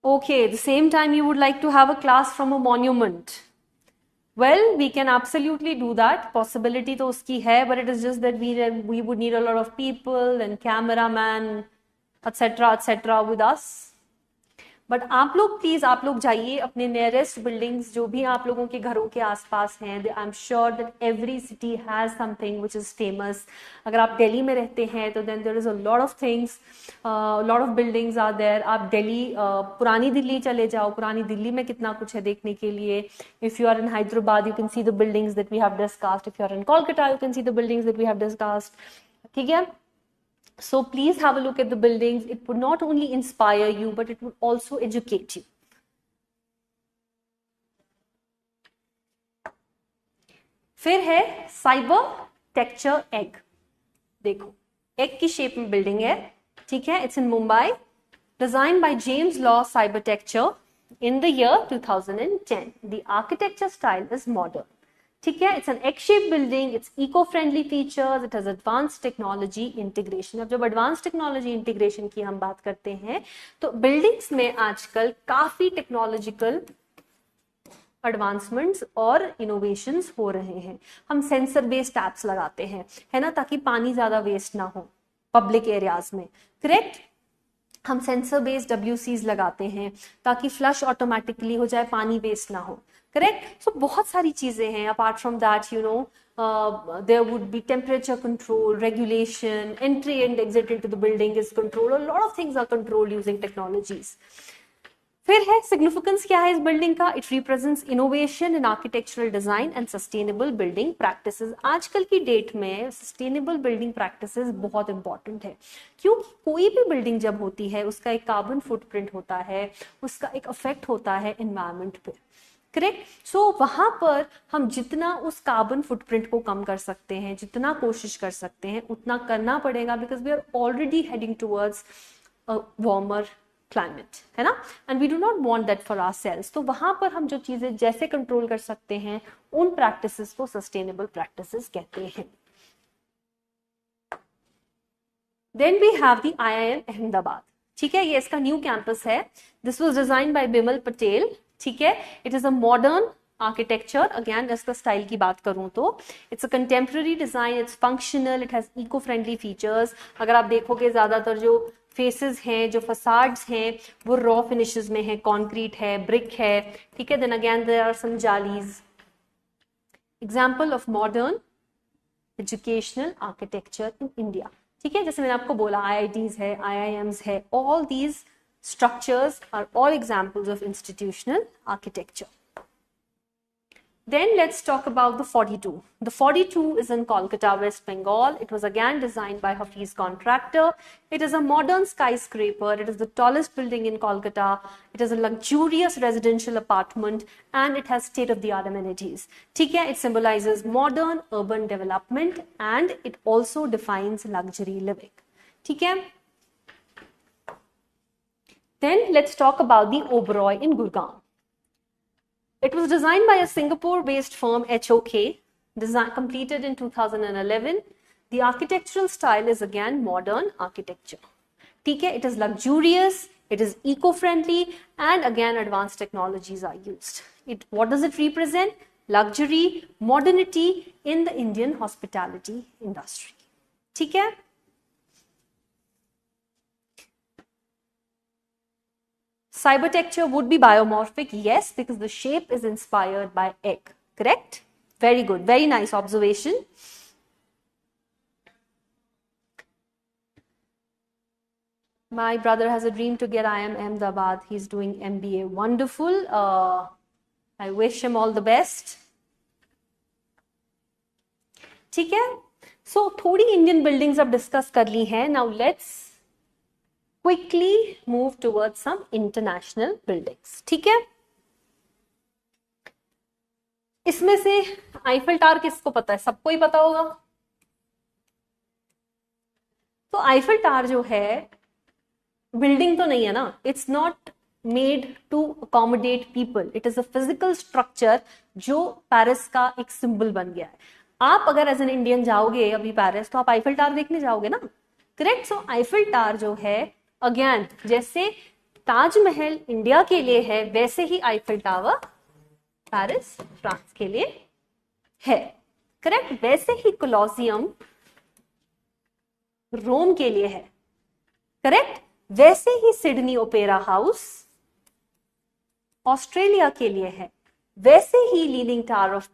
Okay, at the same time you would like to have a class from a monument. Well, we can absolutely do that. Possibility तो उसकी है, but it is just that we would need a lot of people and cameraman, etc. with us. But आप लोग please, आप लोग जाइए अपने nearest buildings जो भी आप लोगों के घरों के आसपास हैं. I am sure that every city has something which is famous. अगर आप दिल्ली में रहते हैं तो then there is a lot of things, lot of buildings are there. आप दिल्ली, पुरानी दिल्ली चले जाओ. पुरानी दिल्ली में कितना कुछ है देखने के लिए. If you are in Hyderabad you can see the buildings that we have discussed. If you are in Kolkata you can see the buildings that we have discussed. ठीक है. So please have a look at the buildings. It would not only inspire you, but it would also educate you. फिर है cyber texture egg. देखो egg की shape में building है. ठीक है. It's in Mumbai. Design by James law cyber texture in the year 2010. The architecture style is modern. ठीक है. It's an egg shape building. It's eco friendly features. It has advance technology integration. अब जब advance technology integration की हम बात करते हैं तो बिल्डिंग्स में आजकल काफी टेक्नोलॉजिकल एडवांसमेंट्स और इनोवेशंस हो रहे हैं. हम सेंसर बेस्ड एप्स लगाते हैं, है ना, ताकि पानी ज्यादा वेस्ट ना हो पब्लिक एरियाज में. करेक्ट. हम सेंसर बेस्ड WCs लगाते हैं ताकि फ्लश ऑटोमेटिकली हो जाए, पानी वेस्ट ना हो. करेक्ट. सो बहुत सारी चीजें हैं. Apart from that you know there would be temperature control, regulation, entry and exit into the building is controlled. A lot of things are controlled using technologies. फिर है सिग्निफिकेंस क्या है इस बिल्डिंग का. It represents innovation in architectural design and sustainable building practices. आजकल की date में sustainable building practices बहुत इंपॉर्टेंट है, क्योंकि कोई भी बिल्डिंग जब होती है उसका एक कार्बन फुटप्रिंट होता है, उसका एक इफेक्ट होता है एनवायरमेंट पे. करेक्ट. सो वहां पर हम जितना उस कार्बन फुटप्रिंट को कम कर सकते हैं, जितना कोशिश कर सकते हैं उतना करना पड़ेगा, because we are already heading towards a warmer climate, है ना, and we do not want that for ourselves. तो वहां पर हम जो चीजें जैसे कंट्रोल कर सकते हैं उन प्रैक्टिसेस को सस्टेनेबल प्रैक्टिसेस कहते हैं. Then we have the IIM Ahmedabad. ठीक है. ये इसका न्यू कैंपस है. This was design by Bimal Patel. ठीक है. It is a modern architecture. अगेन इसका स्टाइल की बात करूं तो it's a contemporary design. It's functional. It has eco friendly features. अगर आप देखोगे ज्यादातर जो फेसेस हैं, जो फसाड्स हैं, वो रॉ फिनिशेस में है, कॉन्क्रीट है, ब्रिक है. ठीक है. Then again there are some जालीज. Example of modern educational architecture in India. ठीक है, जैसे मैंने आपको बोला IITs है, IIMs है, all these structures are all examples of institutional architecture. Then let's talk about the 42. The 42 is in Kolkata, West Bengal. It was again designed by Hafiz Contractor. It is a modern skyscraper. It is the tallest building in Kolkata. It is a luxurious residential apartment and it has state-of-the-art amenities. ठीक है, it symbolizes modern urban development and it also defines luxury living. ठीक है. Then let's talk about the Oberoi in Gurgaon. It was designed by a Singapore-based firm HOK, completed in 2011. The architectural style is again modern architecture. ठीक है, it is luxurious, it is eco-friendly, and again advanced technologies are used. What does it represent? Luxury, modernity in the Indian hospitality industry. ठीक है. Cybertecture would be biomorphic, yes, because the shape is inspired by egg. Correct? Very good. Very nice observation. My brother has a dream to get IIM Ahmedabad. He's doing MBA. Wonderful. I wish him all the best. ठीक है? So थोड़ी Indian buildings अब discuss कर ली हैं. Now let's quickly move towards some international buildings. ठीक है, इसमें से आईफल टावर किसको पता है? सबको ही पता होगा. तो आईफल टावर जो है बिल्डिंग तो नहीं है ना, it's not made to accommodate people, it is a physical structure जो पेरिस का एक सिंबल बन गया है. आप अगर एज एन इंडियन जाओगे अभी पेरिस तो आप आईफल टावर देखने जाओगे ना. करेक्ट. सो आईफल टावर जो है अगेन जैसे ताजमहल इंडिया के लिए है वैसे ही आईफल टावर पेरिस फ्रांस के लिए है. करेक्ट. वैसे ही कोलोसियम रोम के लिए है. करेक्ट. वैसे ही सिडनी ओपेरा हाउस ऑस्ट्रेलिया के लिए है. वैसे ही Leaning Tower of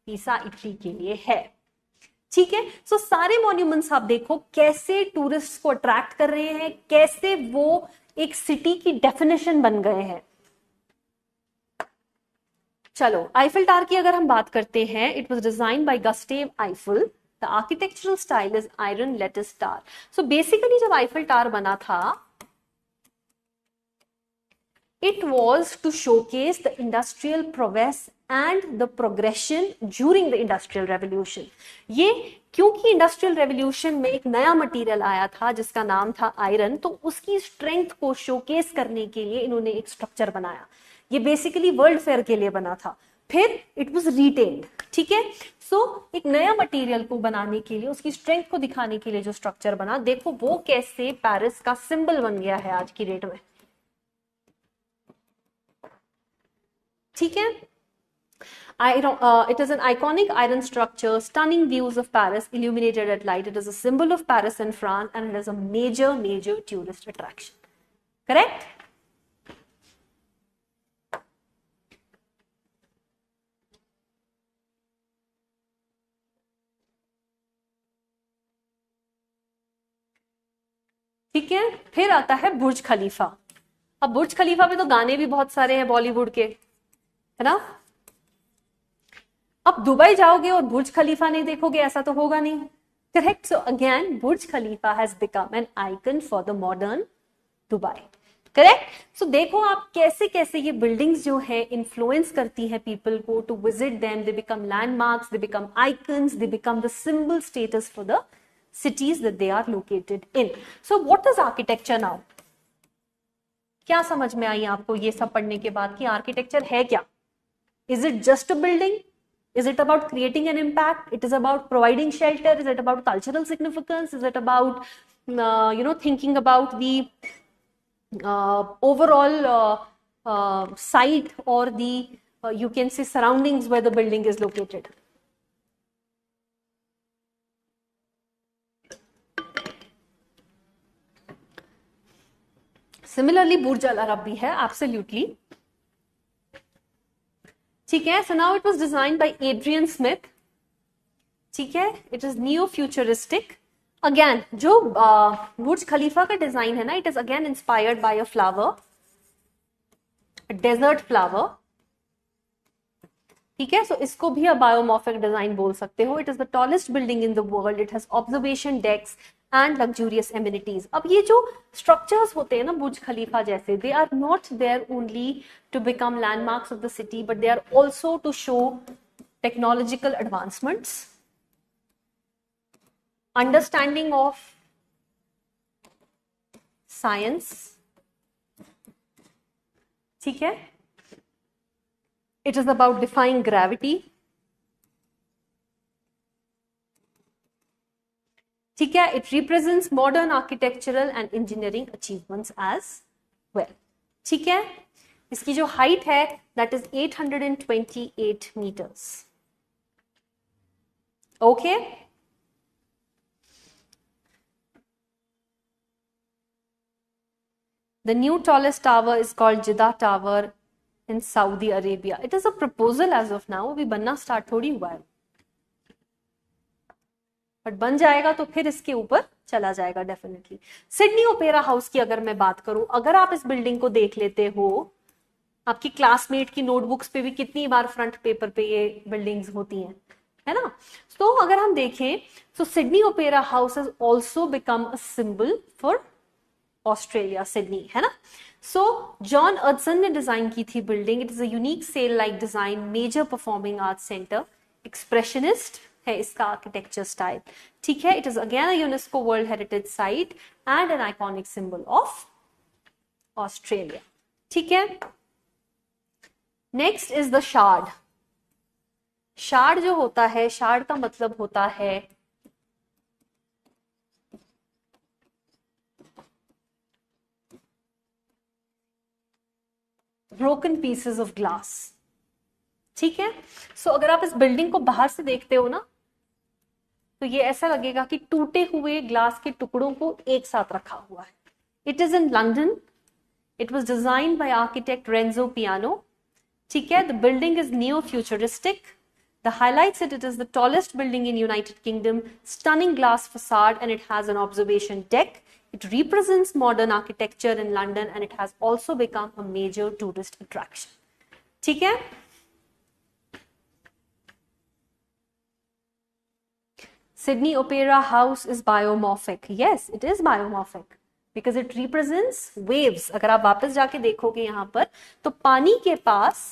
Pisa Italy के लिए है. ठीक है. सो सारे मॉन्यूमेंट्स आप देखो कैसे टूरिस्ट को अट्रैक्ट कर रहे हैं, कैसे वो एक सिटी की डेफिनेशन बन गए हैं. चलो आईफल टावर की अगर हम बात करते हैं, it was designed by Gustave Eiffel. The architectural style is iron lattice tower. So basically जब आईफल टावर बना था, it was to showcase the industrial prowess and the progression during the industrial revolution. ये क्योंकि industrial revolution में एक नया material आया था जिसका नाम था आयरन, तो उसकी स्ट्रेंथ को शोकेस करने के लिए इन्होंने एक स्ट्रक्चर बनाया. ये बेसिकली वर्ल्ड फेयर के लिए बना था. फिर इट वाज रिटेन्ड. ठीक है. सो एक नया मटेरियल को बनाने के लिए, उसकी स्ट्रेंथ को दिखाने के लिए जो स्ट्रक्चर बना, देखो वो कैसे पेरिस का सिंबल बन गया है आज की डेट में. ठीक है. It is an iconic iron structure, stunning views of Paris illuminated at light. It is a symbol of Paris and France, and it is a major tourist attraction. Correct? ठीक है. फिर आता है बुर्ज खलीफा. अब बुर्ज खलीफा पे तो गाने भी बहुत सारे हैं बॉलीवुड के, है ना. अब दुबई जाओगे और बुर्ज खलीफा नहीं देखोगे, ऐसा तो होगा नहीं. Correct. So again Burj Khalifa has become an icon for the modern Dubai. Correct. So देखो आप कैसे कैसे ये बिल्डिंग्स जो है इन्फ्लुएंस करती हैं पीपल को to visit them. They become landmarks, they become icons, they become the symbol status for the cities that they are located in. So what is architecture now? क्या समझ में आई आपको ये सब पढ़ने के बाद कि आर्किटेक्चर है क्या? Is it just a building? Is it about creating an impact? It is about providing shelter? Is it about cultural significance? Is it about thinking about the overall site or the you can say surroundings where the building is located? Similarly, Burj Al Arab भी है, absolutely. ठीक है. So now it was designed by Adrian Smith. ठीक है, it is new futuristic. अगेन जो Burj Khalifa का design है ना, it is again inspired by a flower, desert flower. ठीक है, सो इसको भी आप बायोमॉर्फिक डिजाइन बोल सकते हो। It is the tallest building in the world, it has observation decks and luxurious amenities. अब ये जो स्ट्रक्चर्स होते हैं ना बुर्ज खलीफा जैसे, they are not there only to become landmarks of the city, but they are also to show technological advancements, understanding of science. ठीक है, it is about defying gravity। ठीक है, it represents modern architectural and engineering achievements as well। ठीक है, इसकी जो height है that is 828 meters। Okay, the new tallest tower is called Jeddah Tower in Saudi Arabia। It is a proposal as of now, अभी बनना start थोड़ी हुआ है, बट बन जाएगा तो फिर इसके ऊपर चला जाएगा डेफिनेटली। सिडनी ओपेरा हाउस की अगर मैं बात करूं, अगर आप इस बिल्डिंग को देख लेते हो, आपकी क्लासमेट की नोटबुक्स पे भी कितनी बार फ्रंट पेपर पे ये बिल्डिंग्स होती हैं, है ना। तो अगर हम देखें तो Sydney opera house has also become a symbol for Australia, Sydney, है ना। सो जॉन अर्डसन ने डिजाइन की थी building. It is a unique sail like design, major performing art centre, expressionist है इसका आर्किटेक्चर स्टाइल। ठीक है, it is again a UNESCO world heritage site and an iconic symbol of Australia. ठीक है, next is the Shard. Shard जो होता है, shard का मतलब होता है ब्रोकन पीसेस ऑफ ग्लास। ठीक है, सो अगर आप इस बिल्डिंग को बाहर से देखते हो ना, तो ये ऐसा लगेगा कि टूटे हुए ग्लास के टुकड़ों को एक साथ रखा हुआ है। It is in London, it was designed by architect Renzo Piano. ठीक है, the building is neo futuristic. The highlights it is the tallest building in United Kingdom, stunning glass facade, and it has an observation deck. It represents modern architecture in London, and it has also become a major tourist attraction. ठीक है, Sydney Opera House is biomorphic. Yes, it is biomorphic because it represents waves. अगर आप वापस जाके देखोगे यहाँ पर, तो पानी के पास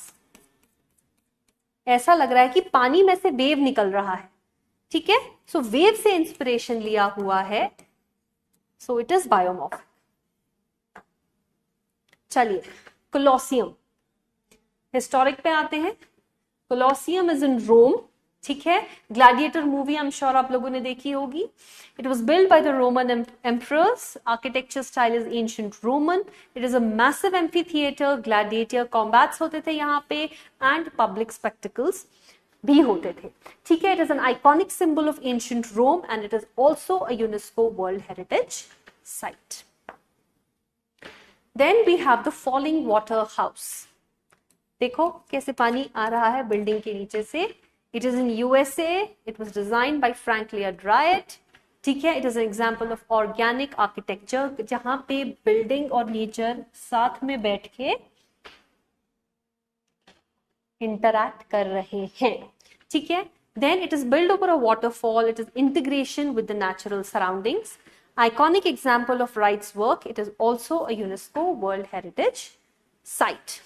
ऐसा लग रहा है कि पानी में से वेव निकल रहा है। ठीक है, सो वेव से इंस्पिरेशन लिया हुआ है, सो इट इज बायोमॉर्फिक। चलिए, कोलोसियम, हिस्टोरिक पे आते हैं। कोलोसियम इज इन रोम। ठीक है, gladiator movie I am sure आप लोगों ने देखी होगी। It was build by the Roman emperors. Architecture style is ancient Roman. It is a massive amphi theatre, gladiator combats होते थे यहाँ पे, एंड पब्लिक स्पेक्टिकल्स भी होते थे। ठीक है, it is an iconic symbol of ancient Rome and it is also a UNESCO world heritage site. Then we have the falling water house. देखो कैसे पानी आ रहा है बिल्डिंग के नीचे से। It is in USA. It was designed by Frank Lloyd Wright. ठीक है, it is an example of organic architecture, जहां पे बिल्डिंग और नेचर साथ में बैठ के इंटरैक्ट कर रहे हैं। ठीक है, then it is built over a waterfall. It is integration with the natural surroundings. Iconic example of Wright's work. It is also a UNESCO World Heritage Site.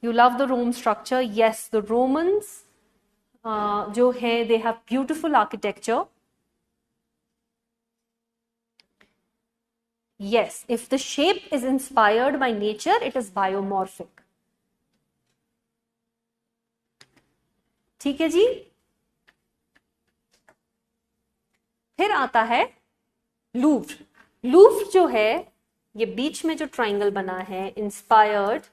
You love the Rome structure. Yes, the Romans जो है they have beautiful architecture. Yes, if the shape is inspired by nature, it is biomorphic. ठीक है जी, फिर आता है Louvre. Louvre जो है, ये बीच में जो ट्राइंगल बना है, inspired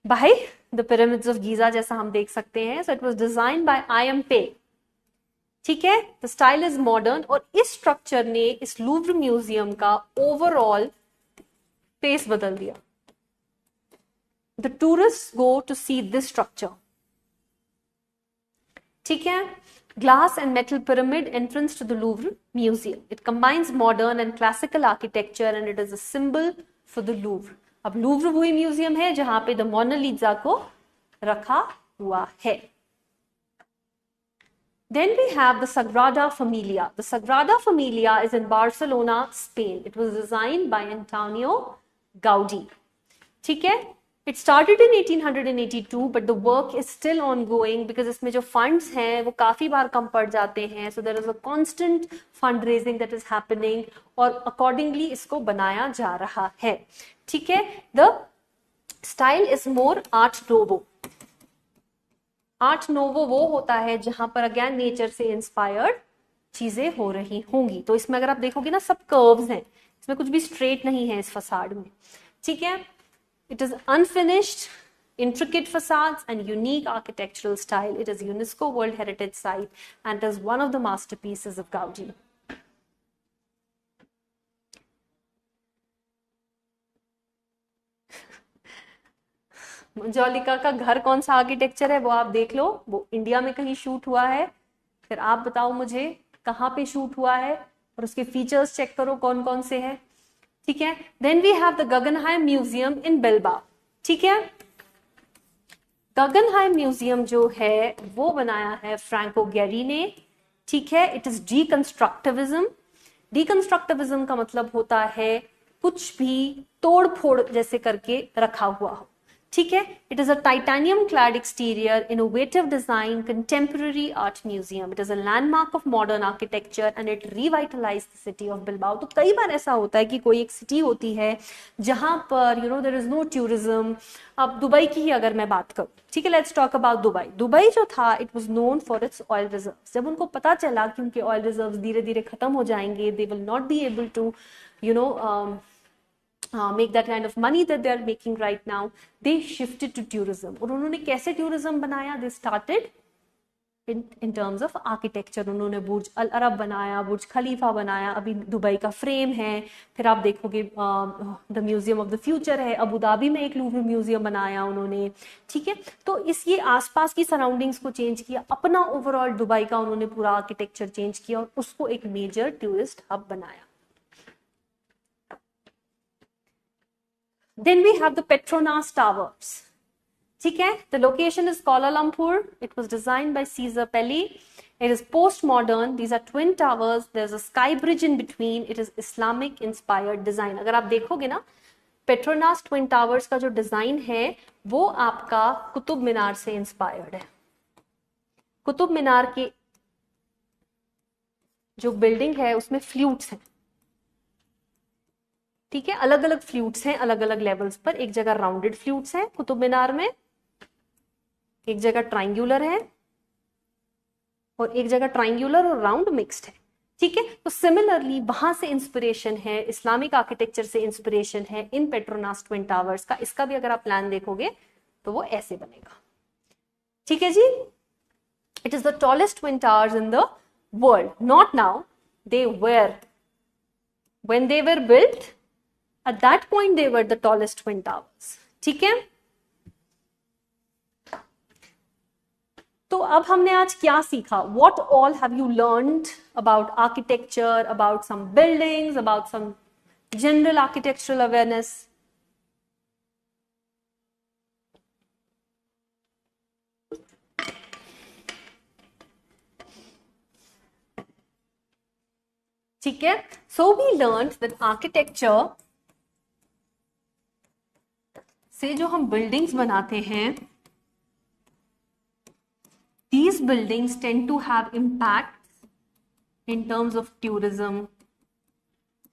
by the pyramids of Giza, जैसा हम देख सकते हैं। So it was designed by I.M. Pei। ठीक है, द स्टाइल इज मॉडर्न, और इस स्ट्रक्चर ने इस लूव्र म्यूजियम का ओवरऑल फेस बदल दिया। The tourist go to see this structure. ठीक है. Glass and metal pyramid entrance to the Louvre Museum. It combines modern and classical architecture and it is a symbol for the Louvre. अब Louvre वही museum है जहां पे the Mona Lisa को रखा हुआ है. Then we have the Sagrada Familia. The Sagrada Familia is in Barcelona, Spain. It was designed by Antonio Gaudi. ठीक है. It started in 1882, but the work is still ongoing because इसमें जो funds हैं वो काफी बार कम पड़ जाते हैं. So there is a constant fundraising that is happening और accordingly इसको बनाया जा रहा है. ठीक है. The style is more Art Nouveau. Art novo वो होता है जहां पर अगेन नेचर से इंस्पायर्ड चीजें हो रही होंगी. तो इसमें अगर आप देखोगे ना सब कर्व्स हैं, इसमें कुछ भी स्ट्रेट नहीं है इस फसाड में. ठीक है. It is unfinished, intricate facades and unique architectural style. It is UNESCO World Heritage Site and it is one of the masterpieces of Gaudi. Manjulika का घर कौन सा आर्किटेक्चर है वो आप देख लो. वो इंडिया में कहीं शूट हुआ है. फिर आप बताओ मुझे कहाँ पे शूट हुआ है और उसके फीचर्स चेक करो कौन कौन से हैं. ठीक है. Then we have the Guggenheim museum in Bilbao. ठीक है. गगनहाइम म्यूजियम जो है वो बनाया है फ्रैंको गेरी ने. ठीक है. It is डीकंस्ट्रक्टिविज्म. डीकंस्ट्रक्टिविज्म का मतलब होता है कुछ भी तोड़ फोड़ जैसे करके रखा हुआ हो. ठीक है. It is a titanium clad exterior, innovative design, contemporary art museum. It is a landmark of modern architecture and it revitalise the city of Bilbao. तो कई बार ऐसा होता है कि कोई एक सिटी होती है जहां पर देयर इज नो टूरिज्म. अब दुबई की ही अगर मैं बात करूं, ठीक है, let's talk about Dubai. Dubai जो था it was known for its oil reserves. जब उनको पता चला कि उनके ऑयल रिजर्व्स धीरे धीरे खत्म हो जाएंगे, they will not be able to make that kind of money that they are making right now, they shifted to tourism. और उन्होंने कैसे tourism बनाया? They started in terms of architecture. उन्होंने बुर्ज अल अरब बनाया, बुर्ज खलीफा बनाया, अभी दुबई का फ्रेम है. फिर आप देखोगे the museum of the future है. अबू धाबी में एक लूव्र म्यूजियम बनाया उन्होंने. ठीक है. तो ये आसपास की सराउंडिंग्स को चेंज किया, अपना ओवरऑल दुबई का उन्होंने पूरा आर्किटेक्चर चेंज किया और उसको एक मेजर टूरिस्ट हब बनाया. Then we have the Petronas Towers. ठीक है. The location is Kuala Lumpur. It was designed by Cesar Pelli. It is post-modern. These are twin towers. There's a sky bridge in between. It is Islamic inspired design. अगर आप देखोगे ना Petronas Twin Towers का जो design है वो आपका कुतुब मीनार से इंस्पायर्ड है. कुतुब मीनार की जो बिल्डिंग है उसमें फ्लूट्स हैं. ठीक है. अलग अलग फ्लूट्स हैं अलग अलग लेवल्स पर. एक जगह राउंडेड फ्लूट्स हैं कुतुब मीनार में, एक जगह ट्राइंगुलर है और एक जगह ट्राइंगुलर और राउंड मिक्स्ड है. ठीक है. तो सिमिलरली वहां से इंस्पिरेशन है, इस्लामिक आर्किटेक्चर से इंस्पिरेशन है इन पेट्रोनास ट्विन टावर्स का. इसका भी अगर आप प्लान देखोगे तो वो ऐसे बनेगा. ठीक है जी. It is the tallest twin towers in the world. Not now, they were when they were built. At that point, they were the tallest twin towers. ठीक है. तो अब हमने आज क्या सीखा? What all have you learned about architecture, about some buildings, about some general architectural awareness? ठीक है. So we learned that architecture से जो हम बिल्डिंग्स बनाते हैं, these buildings tend to have impact in terms of tourism,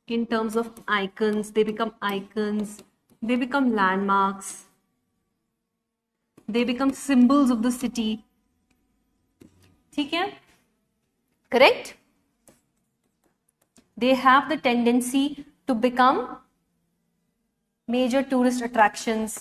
in terms of icons. They become icons, they become landmarks, they become symbols of the city. ठीक है. Correct? They have the tendency to become major tourist attractions.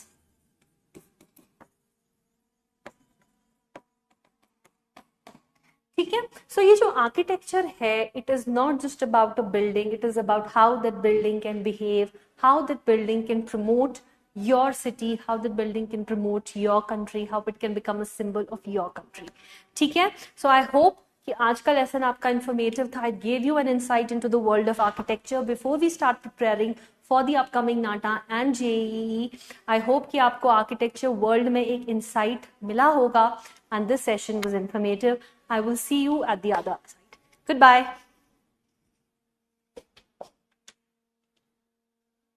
ठीक है. सो ये जो architecture है it is not just about a building, it is about how that building can behave, how that building can promote your city, how the building can promote your country, how it can become a symbol of your country. ठीक है? So I hope कि आज का lesson आपका informative था. It gave you an insight into the world of architecture before we start preparing for the upcoming NATA and JEE. I hope कि आपको architecture world में एक insight मिला होगा, and this session was informative. I will see you at the other side. Goodbye.